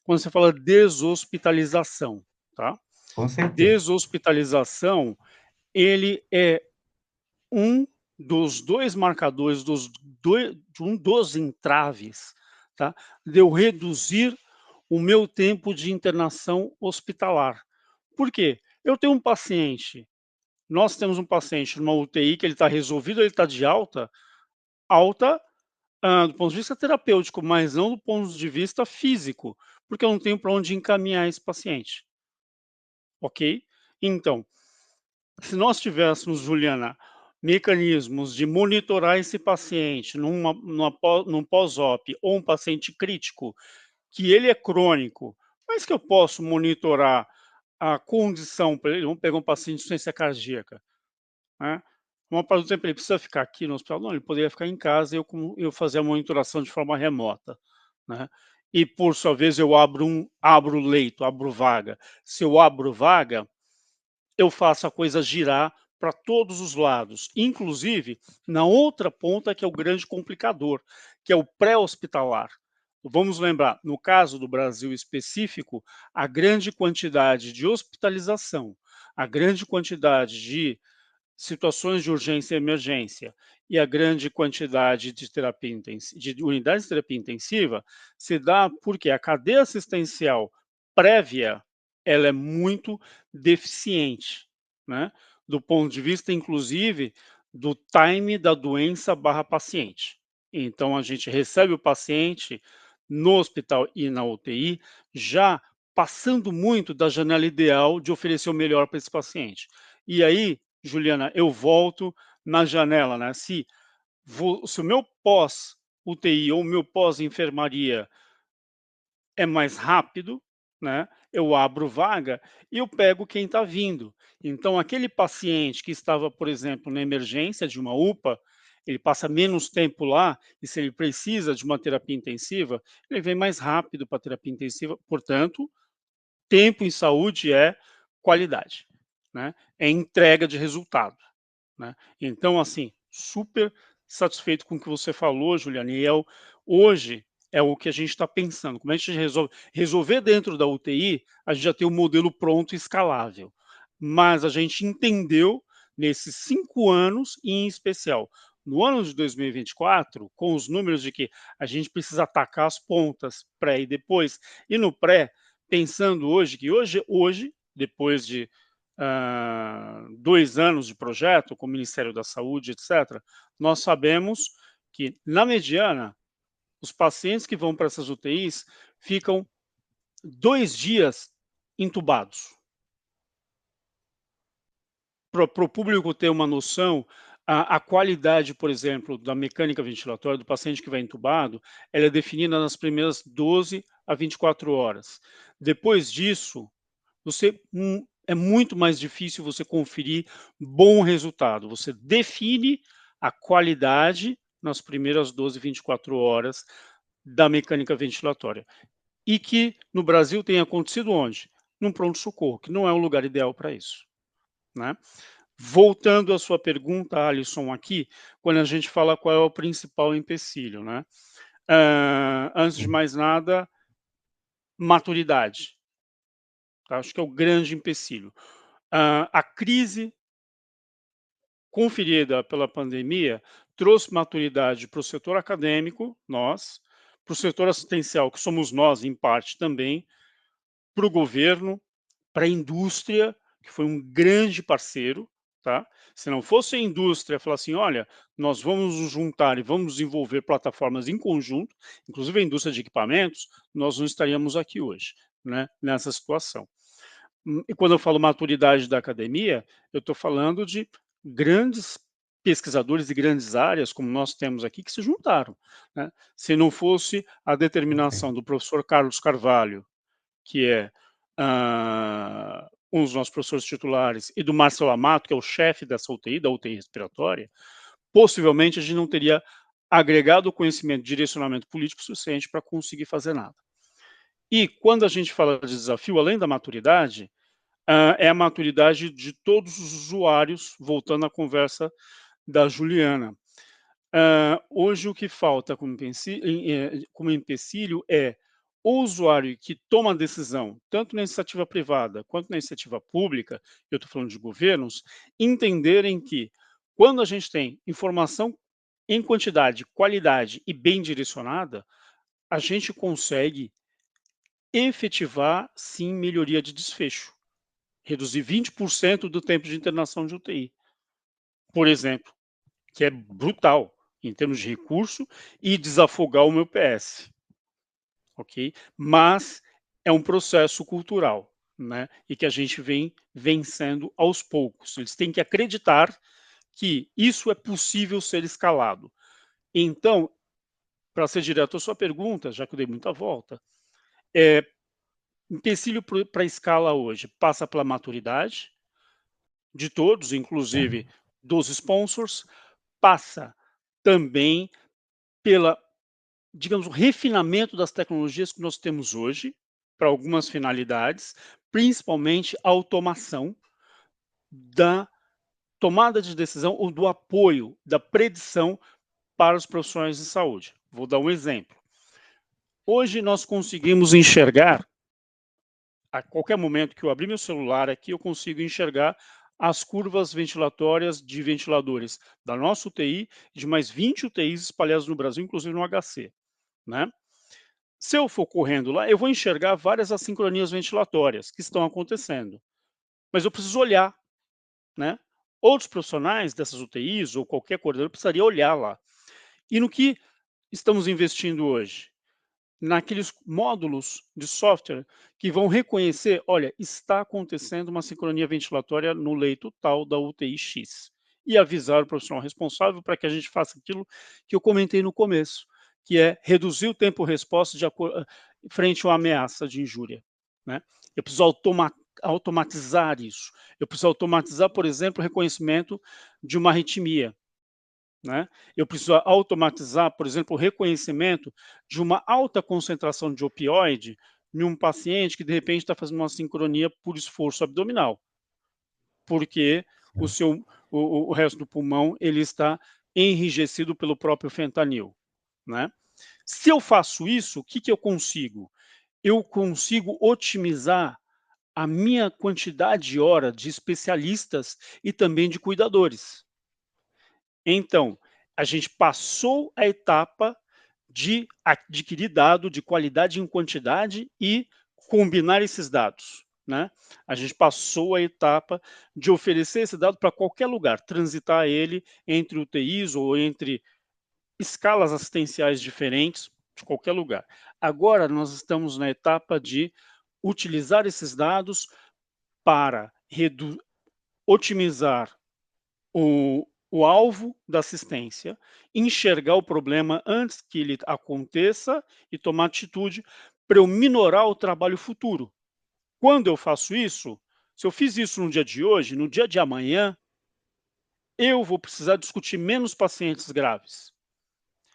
Quando você fala deshospitalização, tá? Com certeza. Deshospitalização, ele é um dos dois marcadores, de um dos entraves, tá? De eu reduzir o meu tempo de internação hospitalar. Por quê? Eu tenho um paciente, nós temos um paciente numa UTI que ele está resolvido, ele está de alta, alta do ponto de vista terapêutico, mas não do ponto de vista físico, porque eu não tenho para onde encaminhar esse paciente, ok? Então, se nós tivéssemos, Juliana, mecanismos de monitorar esse paciente num pós-op ou um paciente crítico, que ele é crônico, mas que eu posso monitorar a condição para ele, vamos pegar um paciente de insuficiência cardíaca, né? Uma parte do tempo ele precisa ficar aqui no hospital? Não, ele poderia ficar em casa e eu fazer a monitoração de forma remota, né? E por sua vez eu abro leito, abro vaga. Se eu abro vaga, eu faço a coisa girar para todos os lados, inclusive na outra ponta que é o grande complicador, que é o pré-hospitalar. Vamos lembrar, no caso do Brasil específico, a grande quantidade de hospitalização, a grande quantidade de situações de urgência e emergência e a grande quantidade de de unidades de terapia intensiva se dá porque a cadeia assistencial prévia ela é muito deficiente, né? Do ponto de vista, inclusive, do time da doença barra paciente. Então, a gente recebe o paciente no hospital e na UTI já passando muito da janela ideal de oferecer o melhor para esse paciente. E aí, Juliana, eu volto na janela, né? Se o meu pós-UTI ou o meu pós-enfermaria é mais rápido, né? Eu abro vaga e eu pego quem está vindo. Então, aquele paciente que estava, por exemplo, na emergência de uma UPA, ele passa menos tempo lá e se ele precisa de uma terapia intensiva, ele vem mais rápido para a terapia intensiva. Portanto, tempo em saúde é qualidade, né? É entrega de resultado, né? Então, assim, super satisfeito com o que você falou, Juliana, e hoje é o que a gente está pensando. Como a gente resolver dentro da UTI, a gente já tem um modelo pronto e escalável. Mas a gente entendeu nesses 5 anos, e em especial no ano de 2024, com os números de que a gente precisa atacar as pontas, pré e depois, e no pré, pensando hoje que hoje depois de 2 anos de projeto com o Ministério da Saúde, etc., nós sabemos que, na mediana, os pacientes que vão para essas UTIs ficam 2 dias entubados. Para o público ter uma noção, a qualidade, por exemplo, da mecânica ventilatória do paciente que vai entubado, ela é definida nas primeiras 12 a 24 horas. Depois disso, é muito mais difícil você conferir bom resultado. Você define a qualidade nas primeiras 12, 24 horas da mecânica ventilatória. E que no Brasil tem acontecido onde? Num pronto-socorro, que não é o lugar ideal para isso, né? Voltando à sua pergunta, Alisson, aqui, quando a gente fala qual é o principal empecilho, né? Antes de mais nada, maturidade. Acho que é o grande empecilho. A crise conferida pela pandemia trouxe maturidade para o setor acadêmico, nós, para o setor assistencial, que somos nós, em parte também, para o governo, para a indústria, que foi um grande parceiro, tá? Se não fosse a indústria falar assim, olha, nós vamos nos juntar e vamos desenvolver plataformas em conjunto, inclusive a indústria de equipamentos, nós não estaríamos aqui hoje, né, nessa situação. E quando eu falo maturidade da academia, eu estou falando de grandes pesquisadores de grandes áreas, como nós temos aqui, que se juntaram, né? Se não fosse a determinação do professor Carlos Carvalho, que é um dos nossos professores titulares, e do Marcelo Amato, que é o chefe dessa UTI, da UTI respiratória, possivelmente a gente não teria agregado o conhecimento de direcionamento político suficiente para conseguir fazer nada. E quando a gente fala de desafio, além da maturidade, é a maturidade de todos os usuários, voltando à conversa da Juliana. Hoje o que falta como empecilho é o usuário que toma a decisão, tanto na iniciativa privada quanto na iniciativa pública, eu estou falando de governos, entenderem que Quando a gente tem informação em quantidade, qualidade e bem direcionada, a gente consegue efetivar, sim, melhoria de desfecho. Reduzir 20% do tempo de internação de UTI, por exemplo, que é brutal em termos de recurso, e desafogar o meu PS, ok? Mas é um processo cultural, né? E que a gente vem vencendo aos poucos. Eles têm que acreditar que isso é possível ser escalado. Então, para ser direto à sua pergunta, já que eu dei muita volta, empecilho para a escala hoje passa pela maturidade de todos, inclusive dos sponsors, passa também pela, digamos, o refinamento das tecnologias que nós temos hoje para algumas finalidades, principalmente a automação da tomada de decisão ou do apoio, da predição para os profissionais de saúde. Vou dar um exemplo. Hoje nós conseguimos enxergar, a qualquer momento que eu abrir meu celular aqui, eu consigo enxergar as curvas ventilatórias de ventiladores da nossa UTI e de mais 20 UTIs espalhadas no Brasil, inclusive no HC, né? Se eu for correndo lá, eu vou enxergar várias assincronias ventilatórias que estão acontecendo, mas eu preciso olhar, né? Outros profissionais dessas UTIs ou qualquer coordenador precisaria olhar lá. E no que estamos investindo hoje? Naqueles módulos de software que vão reconhecer, olha, está acontecendo uma sincronia ventilatória no leito tal da UTI X, e avisar o profissional responsável para que a gente faça aquilo que eu comentei no começo, que é reduzir o tempo-resposta frente a uma ameaça de injúria, né? Eu preciso automatizar isso. Eu preciso automatizar, por exemplo, o reconhecimento de uma arritmia, né? Eu preciso automatizar, por exemplo, o reconhecimento de uma alta concentração de opioide em um paciente que, de repente, está fazendo uma sincronia por esforço abdominal, porque o resto do pulmão ele está enrijecido pelo próprio fentanil, né? Se eu faço isso, o que, que eu consigo? Eu consigo otimizar a minha quantidade de horas de especialistas e também de cuidadores. Então, a gente passou a etapa de adquirir dado de qualidade em quantidade e combinar esses dados, né? A gente passou a etapa de oferecer esse dado para qualquer lugar, transitar ele entre UTIs ou entre escalas assistenciais diferentes de qualquer lugar. Agora nós estamos na etapa de utilizar esses dados para otimizar o alvo da assistência, enxergar o problema antes que ele aconteça e tomar atitude para eu minorar o trabalho futuro. Quando eu faço isso, se eu fiz isso no dia de hoje, no dia de amanhã, eu vou precisar discutir menos pacientes graves.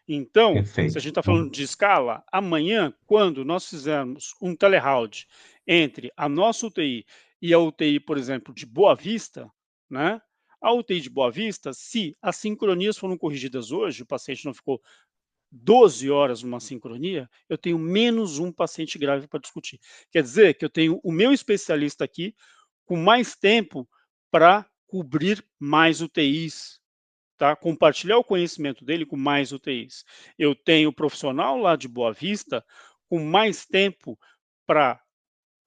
Então, se a Perfeito. gente está falando de escala, amanhã, quando nós fizermos um teleround entre a nossa UTI e a UTI, por exemplo, de Boa Vista, né? A UTI de Boa Vista, se as sincronias foram corrigidas hoje, o paciente não ficou 12 horas numa sincronia, eu tenho menos um paciente grave para discutir. Quer dizer que eu tenho o meu especialista aqui com mais tempo para cobrir mais UTIs, tá? Compartilhar o conhecimento dele com mais UTIs. Eu tenho o profissional lá de Boa Vista com mais tempo para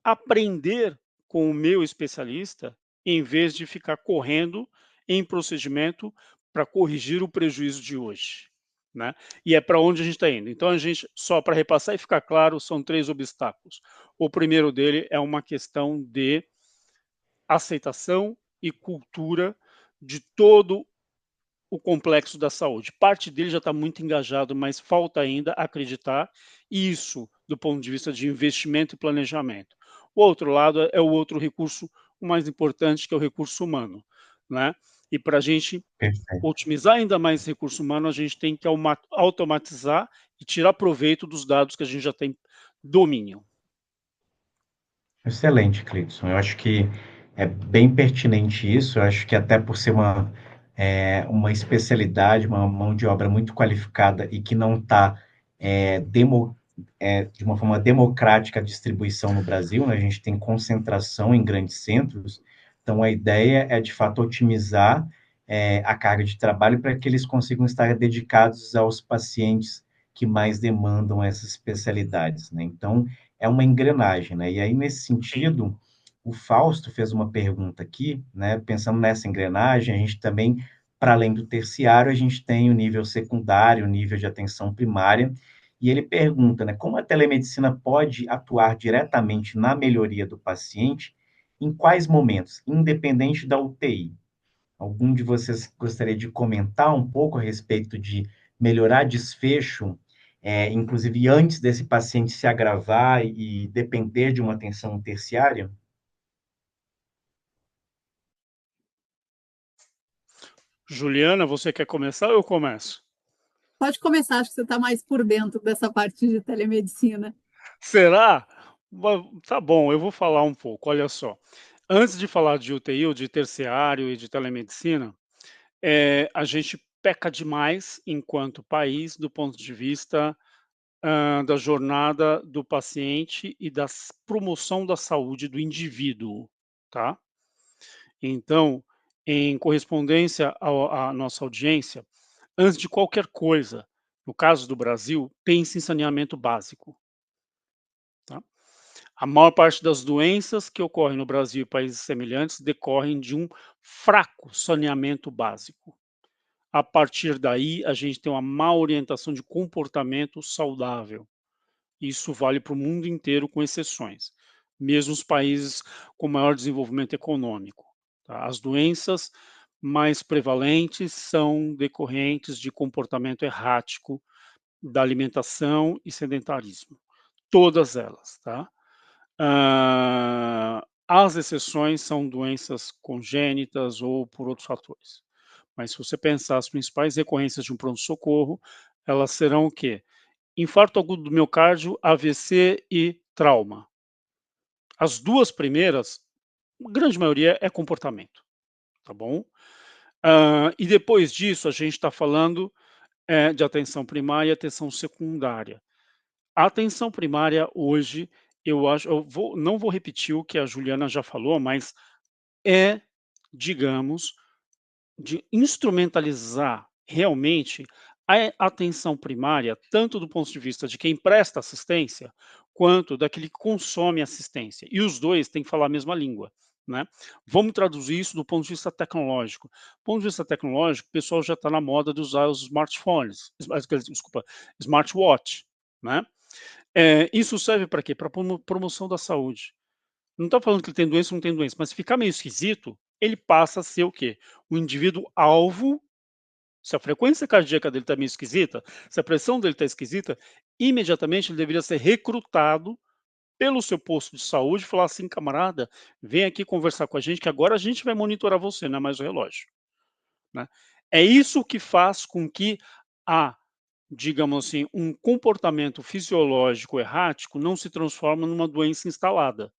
aprender com o meu especialista, em vez de ficar correndo em procedimento para corrigir o prejuízo de hoje, né? E é para onde a gente está indo. Então, a gente, só para repassar e ficar claro, são 3 obstáculos. O primeiro dele é uma questão de aceitação e cultura de todo o complexo da saúde. Parte dele já está muito engajado, mas falta ainda acreditar isso do ponto de vista de investimento e planejamento. O outro lado é o outro recurso, o mais importante, que é o recurso humano, né? E para a gente Perfeito. otimizar ainda mais recurso humano, a gente tem que automatizar e tirar proveito dos dados que a gente já tem domínio. Excelente, Cleidson. Eu acho que é bem pertinente isso. Eu acho que até por ser uma especialidade, uma mão de obra muito qualificada e que não está de uma forma democrática a distribuição no Brasil, né? A gente tem concentração em grandes centros. Então, a ideia é, de fato, otimizar a carga de trabalho para que eles consigam estar dedicados aos pacientes que mais demandam essas especialidades, né? Então, é uma engrenagem, né? E aí, nesse Sim. sentido, o Fausto fez uma pergunta aqui, né? Pensando nessa engrenagem, a gente também, para além do terciário, a gente tem o nível secundário, o nível de atenção primária, e ele pergunta, né, como a telemedicina pode atuar diretamente na melhoria do paciente, em quais momentos, independente da UTI? Algum de vocês gostaria de comentar um pouco a respeito de melhorar desfecho, inclusive antes desse paciente se agravar e depender de uma atenção terciária? Juliana, você quer começar ou eu começo? Pode começar, acho que você está mais por dentro dessa parte de telemedicina. Será? Tá bom, eu vou falar um pouco. Olha só. Antes de falar de UTI ou de terciário e de telemedicina, a gente peca demais enquanto país do ponto de vista da jornada do paciente e da promoção da saúde do indivíduo, tá? Então, em correspondência à nossa audiência, antes de qualquer coisa, no caso do Brasil, pense em saneamento básico, tá? A maior parte das doenças que ocorrem no Brasil e países semelhantes decorrem de um fraco saneamento básico. A partir daí, a gente tem uma má orientação de comportamento saudável. Isso vale para o mundo inteiro, com exceções, mesmo os países com maior desenvolvimento econômico, tá? As doenças mais prevalentes são decorrentes de comportamento errático, da alimentação e sedentarismo, todas elas, tá? As exceções são doenças congênitas ou por outros fatores. Mas se você pensar as principais recorrências de um pronto-socorro, elas serão o quê? Infarto agudo do miocárdio, AVC e trauma. As duas primeiras, a grande maioria é comportamento, tá bom? E depois disso, a gente está falando de atenção primária e atenção secundária. A atenção primária hoje, eu acho, não vou repetir o que a Juliana já falou, mas é, digamos, de instrumentalizar realmente a atenção primária, tanto do ponto de vista de quem presta assistência, quanto daquele que consome assistência. E os dois têm que falar a mesma língua, né? Vamos traduzir isso do ponto de vista tecnológico. Do ponto de vista tecnológico, o pessoal já está na moda de usar os smartphones, desculpa, smartwatch, né? Isso serve para quê? Para promoção da saúde. Não está falando que ele tem doença ou não tem doença, mas se ficar meio esquisito, ele passa a ser o quê? O indivíduo alvo. Se a frequência cardíaca dele está meio esquisita, se a pressão dele está esquisita, imediatamente ele deveria ser recrutado pelo seu posto de saúde e falar assim: camarada, vem aqui conversar com a gente, que agora a gente vai monitorar você, não é mais o relógio, né? É isso que faz com que a, digamos assim, um comportamento fisiológico errático não se transforme numa doença instalada,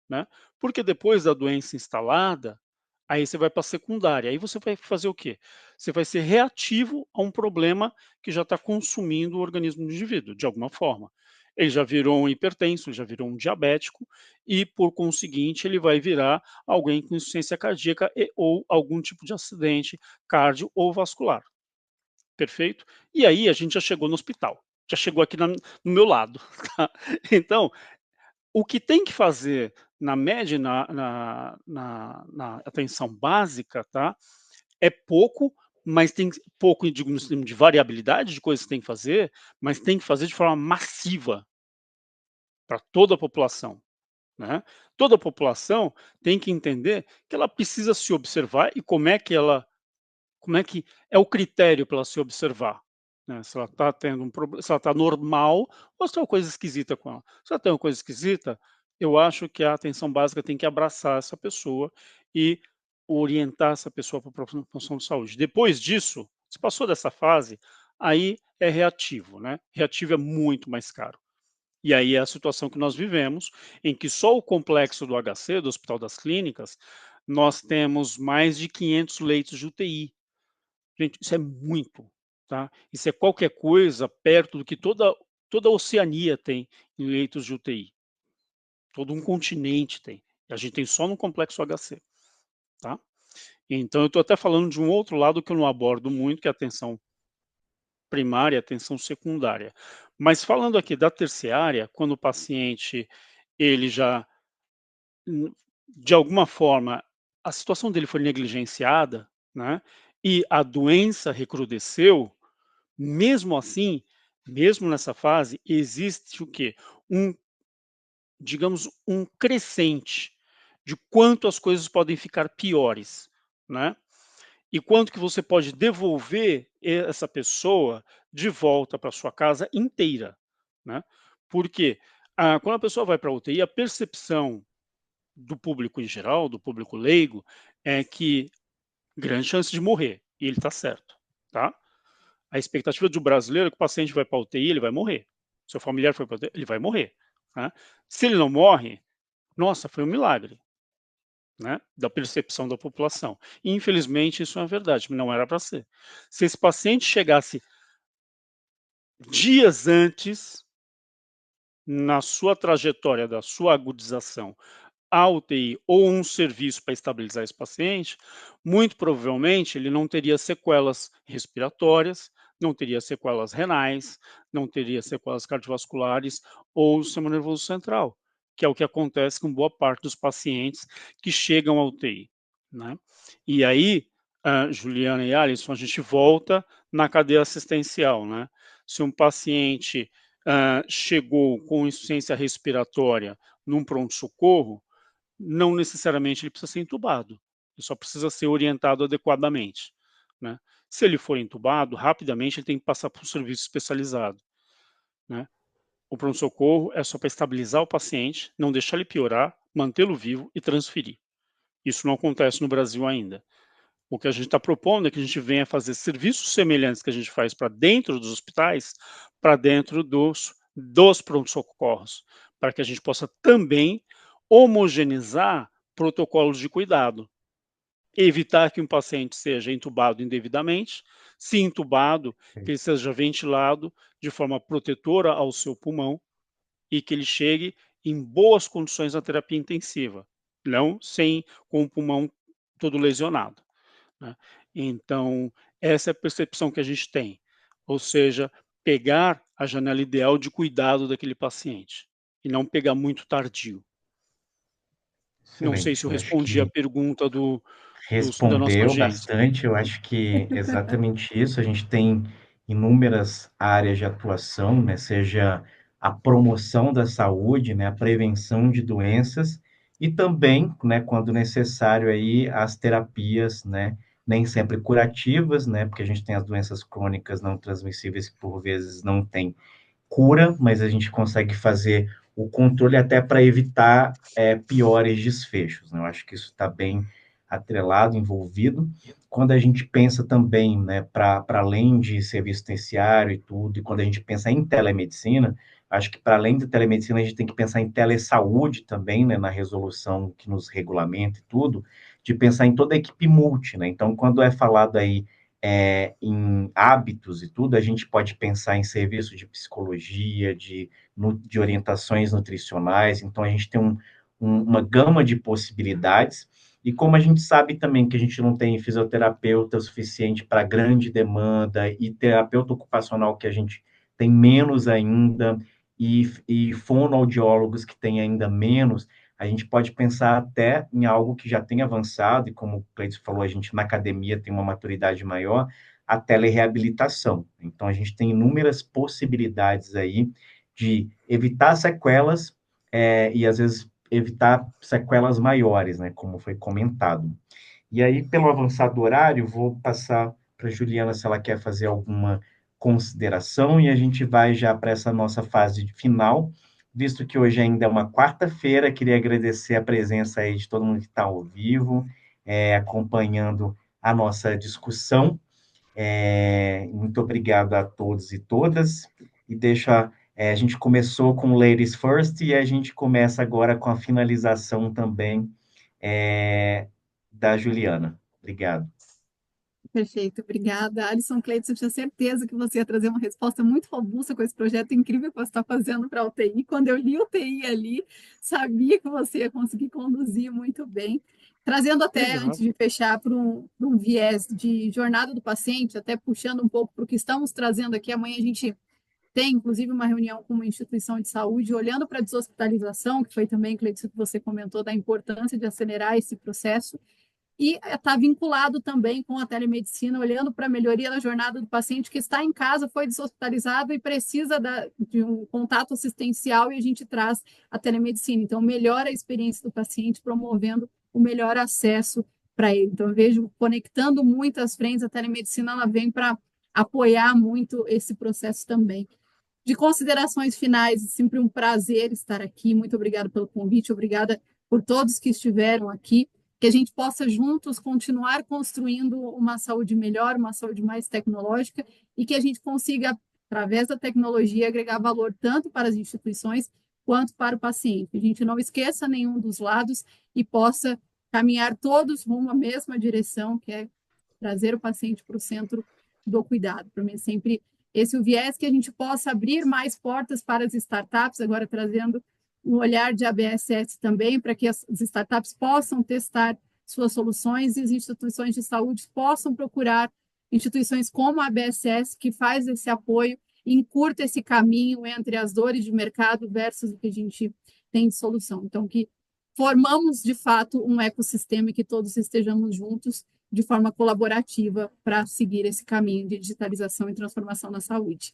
né? Porque depois da doença instalada, aí você vai para a secundária, aí você vai fazer o quê? Você vai ser reativo a um problema que já está consumindo o organismo do indivíduo, de alguma forma. Ele já virou um hipertenso, ele já virou um diabético, e por conseguinte ele vai virar alguém com insuficiência cardíaca ou algum tipo de acidente cardio ou vascular. Perfeito? E aí a gente já chegou no hospital, já chegou aqui no meu lado. Tá? Então, o que tem que fazer na média e na atenção básica, tá, é pouco, mas tem pouco, digo, no sentido de variabilidade de coisas que tem que fazer, mas tem que fazer de forma massiva para toda a população, né. Toda a população tem que entender que ela precisa se observar e como é que é o critério para ela se observar, né? Se ela está tendo um problema, se ela está normal ou se tem uma coisa esquisita com ela. Se ela tem uma coisa esquisita, eu acho que a atenção básica tem que abraçar essa pessoa e orientar essa pessoa para a promoção de saúde. Depois disso, se passou dessa fase, aí é reativo, né? Reativo é muito mais caro. E aí é a situação que nós vivemos, em que só o complexo do HC, do Hospital das Clínicas, nós temos mais de 500 leitos de UTI. Gente, isso é muito, tá? Isso é qualquer coisa perto do que toda a Oceania tem em leitos de UTI. Todo um continente tem. A gente tem só no complexo HC, tá? Então, eu estou até falando de um outro lado que eu não abordo muito, que é a atenção primária e atenção secundária. Mas falando aqui da terciária, quando o paciente ele já, de alguma forma, a situação dele foi negligenciada, né, e a doença recrudesceu, mesmo assim, mesmo nessa fase, existe o quê? Um, digamos, um crescente de quanto as coisas podem ficar piores, né? E quanto que você pode devolver essa pessoa de volta para sua casa inteira, né? Porque quando a pessoa vai para a UTI, a percepção do público em geral, do público leigo, é que grande chance de morrer, e ele está certo, tá? A expectativa do brasileiro é que o paciente vai para a UTI, ele vai morrer. Seu familiar foi para a UTI, ele vai morrer, né? Se ele não morre, nossa, foi um milagre, né, da percepção da população. E, infelizmente, isso é uma verdade, não era para ser. Se esse paciente chegasse dias antes, na sua trajetória da sua agudização, à UTI ou um serviço para estabilizar esse paciente, muito provavelmente ele não teria sequelas respiratórias, não teria sequelas renais, não teria sequelas cardiovasculares ou do sistema nervoso central, que é o que acontece com boa parte dos pacientes que chegam à UTI, né? E aí, Juliana e Alisson, a gente volta na cadeia assistencial, né? Se um paciente chegou com insuficiência respiratória num pronto-socorro, não necessariamente ele precisa ser entubado, ele só precisa ser orientado adequadamente, né? Se ele for entubado, rapidamente ele tem que passar por um serviço especializado, né? O pronto-socorro é só para estabilizar o paciente, não deixar ele piorar, mantê-lo vivo e transferir. Isso não acontece no Brasil ainda. O que a gente está propondo é que a gente venha fazer serviços semelhantes que a gente faz para dentro dos hospitais, para dentro dos pronto-socorros, para que a gente possa também homogeneizar protocolos de cuidado, evitar que um paciente seja entubado indevidamente, se entubado, que ele seja ventilado de forma protetora ao seu pulmão e que ele chegue em boas condições na terapia intensiva, não com o pulmão todo lesionado, né? Então, essa é a percepção que a gente tem, ou seja, pegar a janela ideal de cuidado daquele paciente e não pegar muito tardio. Não sei se Excelente. eu Eu acho respondi a que pergunta da nossa respondeu audiência. bastante. Eu acho que é exatamente isso. A gente tem inúmeras áreas de atuação, né? Seja a promoção da saúde, né? A prevenção de doenças e também, né? Quando necessário aí as terapias, né? Nem sempre curativas, né? Porque a gente tem as doenças crônicas não transmissíveis que por vezes não tem cura, mas a gente consegue fazer o controle até para evitar piores desfechos, né? Eu acho que isso está bem atrelado, envolvido. Quando a gente pensa também, né, para além de serviço terciário e tudo, e quando a gente pensa em telemedicina, acho que para além de telemedicina a gente tem que pensar em telesaúde também, né, na resolução que nos regulamenta e tudo, de pensar em toda a equipe multi, né? Então, quando é falado aí em hábitos e tudo, a gente pode pensar em serviço de psicologia, de orientações nutricionais, então a gente tem uma gama de possibilidades, e como a gente sabe também que a gente não tem fisioterapeuta suficiente para grande demanda, e terapeuta ocupacional que a gente tem menos ainda, e fonoaudiólogos que tem ainda menos, a gente pode pensar até em algo que já tem avançado, e como o Cleiton falou, a gente na academia tem uma maturidade maior, a telereabilitação. Então, a gente tem inúmeras possibilidades aí de evitar sequelas e, às vezes, evitar sequelas maiores, né, como foi comentado. E aí, pelo avançado horário, vou passar para a Juliana se ela quer fazer alguma consideração e a gente vai já para essa nossa fase final, visto que hoje ainda é uma quarta-feira, queria agradecer a presença aí de todo mundo que está ao vivo, acompanhando a nossa discussão. Muito obrigado a todos e todas. E a gente começou com Ladies First e a gente começa agora com a finalização também da Juliana. Obrigado. Perfeito, obrigada. Alisson Cleiton, eu tinha certeza que você ia trazer uma resposta muito robusta com esse projeto incrível que você está fazendo para a UTI. Quando eu li o UTI ali, sabia que você ia conseguir conduzir muito bem. Trazendo até, antes Obrigado. de fechar, para um viés de jornada do paciente, até puxando um pouco para o que estamos trazendo aqui. Amanhã a gente tem, inclusive, uma reunião com uma instituição de saúde, olhando para a deshospitalização, que foi também, Cleiton, que você comentou, da importância de acelerar esse processo. E está vinculado também com a telemedicina, olhando para a melhoria da jornada do paciente que está em casa, foi deshospitalizado e precisa de um contato assistencial, e a gente traz a telemedicina. Então, melhora a experiência do paciente, promovendo o melhor acesso para ele. Então, eu vejo conectando muitas frentes, a telemedicina ela vem para apoiar muito esse processo também. De considerações finais, é sempre um prazer estar aqui. Muito obrigada pelo convite, obrigada por todos que estiveram aqui. Que a gente possa juntos continuar construindo uma saúde melhor, uma saúde mais tecnológica, e que a gente consiga, através da tecnologia, agregar valor tanto para as instituições quanto para o paciente. A gente não esqueça nenhum dos lados e possa caminhar todos rumo à mesma direção, que é trazer o paciente para o centro do cuidado. Para mim, é sempre esse o viés, que a gente possa abrir mais portas para as startups, agora trazendo um olhar de ABSS também, para que as startups possam testar suas soluções e as instituições de saúde possam procurar instituições como a ABSS, que faz esse apoio e encurta esse caminho entre as dores de mercado versus o que a gente tem de solução. Então, que formamos, de fato, um ecossistema e que todos estejamos juntos de forma colaborativa para seguir esse caminho de digitalização e transformação na saúde.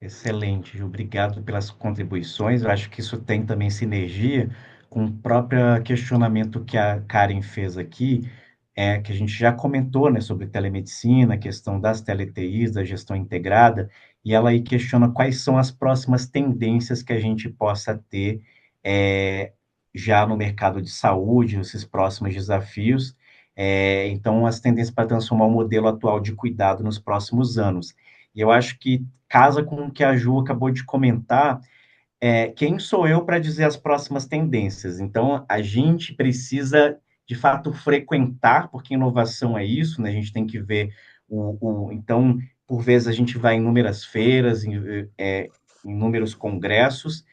Excelente, Ju. Obrigado pelas contribuições. Eu acho que isso tem também sinergia com o próprio questionamento que a Karen fez aqui, que a gente já comentou, né, sobre telemedicina, a questão das tele-TIs, da gestão integrada, e ela aí questiona quais são as próximas tendências que a gente possa ter já no mercado de saúde, esses próximos desafios. Então, as tendências para transformar o modelo atual de cuidado nos próximos anos. E eu acho que casa com o que a Ju acabou de comentar, quem sou eu para dizer as próximas tendências? Então, a gente precisa, de fato, frequentar, porque inovação é isso, né? A gente tem que ver então, por vezes, a gente vai em inúmeras feiras, em inúmeros congressos,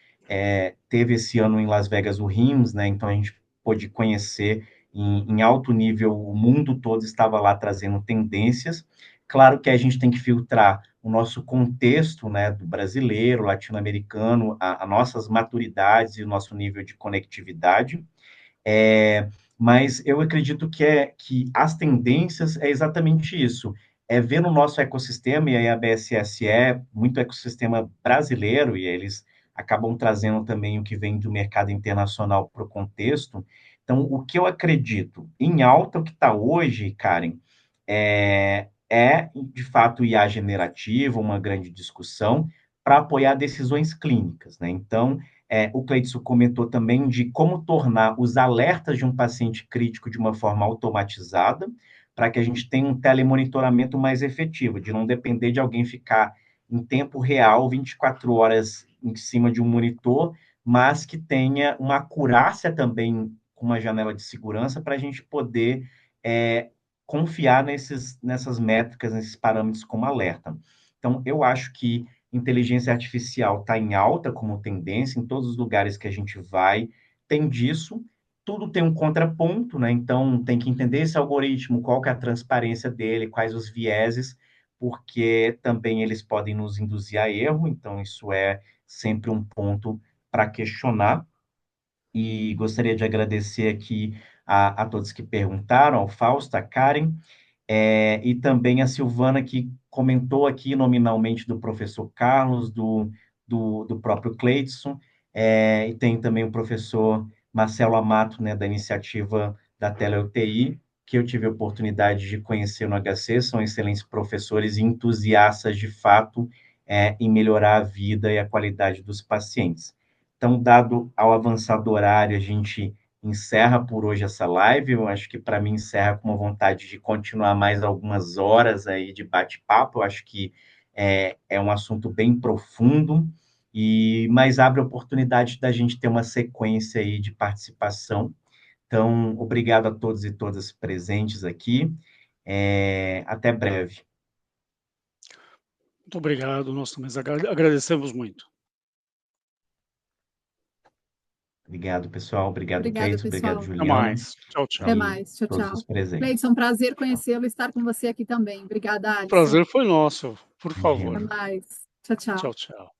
teve esse ano em Las Vegas o RIMS, né? Então, a gente pôde conhecer em alto nível, o mundo todo estava lá trazendo tendências. Claro que a gente tem que filtrar o nosso contexto, né, do brasileiro, latino-americano, a nossas maturidades e o nosso nível de conectividade. Mas eu acredito que as tendências é exatamente isso, ver no nosso ecossistema, e aí a BSS é muito ecossistema brasileiro, e eles acabam trazendo também o que vem do mercado internacional para o contexto. Então, o que eu acredito em alta, o que está hoje, Karen, de fato, IA generativa, uma grande discussão para apoiar decisões clínicas, né? Então, o Cleidson comentou também de como tornar os alertas de um paciente crítico de uma forma automatizada, para que a gente tenha um telemonitoramento mais efetivo, de não depender de alguém ficar em tempo real, 24 horas em cima de um monitor, mas que tenha uma acurácia também com uma janela de segurança para a gente poder confiar nessas métricas, nesses parâmetros como alerta. Então, eu acho que inteligência artificial está em alta como tendência, em todos os lugares que a gente vai, tem disso. Tudo tem um contraponto, né? Então, tem que entender esse algoritmo, qual que é a transparência dele, quais os vieses, porque também eles podem nos induzir a erro, então isso é sempre um ponto para questionar. E gostaria de agradecer aqui a todos que perguntaram, ao Fausto, a Karen, e também a Silvana, que comentou aqui nominalmente do professor Carlos, do próprio Cleidson, e tem também o professor Marcelo Amato, né, da iniciativa da TeleUTI, que eu tive a oportunidade de conhecer no HC, são excelentes professores e entusiastas, de fato, em melhorar a vida e a qualidade dos pacientes. Então, dado ao avançar do horário, a gente encerra por hoje essa live. Eu acho que para mim encerra com uma vontade de continuar mais algumas horas aí de bate-papo. Eu acho que é um assunto bem profundo, mas abre a oportunidade da gente ter uma sequência aí de participação. Então, obrigado a todos e todas presentes aqui. Até breve. Muito obrigado, nós também agradecemos muito. Obrigado, pessoal. Obrigado, Obrigada, Cleiton. Obrigado, pessoal. Até Juliana. mais. Tchau, tchau. Até mais. Tchau, Todos tchau. os presentes. Cleiton, um prazer conhecê-lo e estar com você aqui também. Obrigada, O Alisson. prazer foi nosso, por favor. Até mais. Tchau, tchau. Tchau, tchau.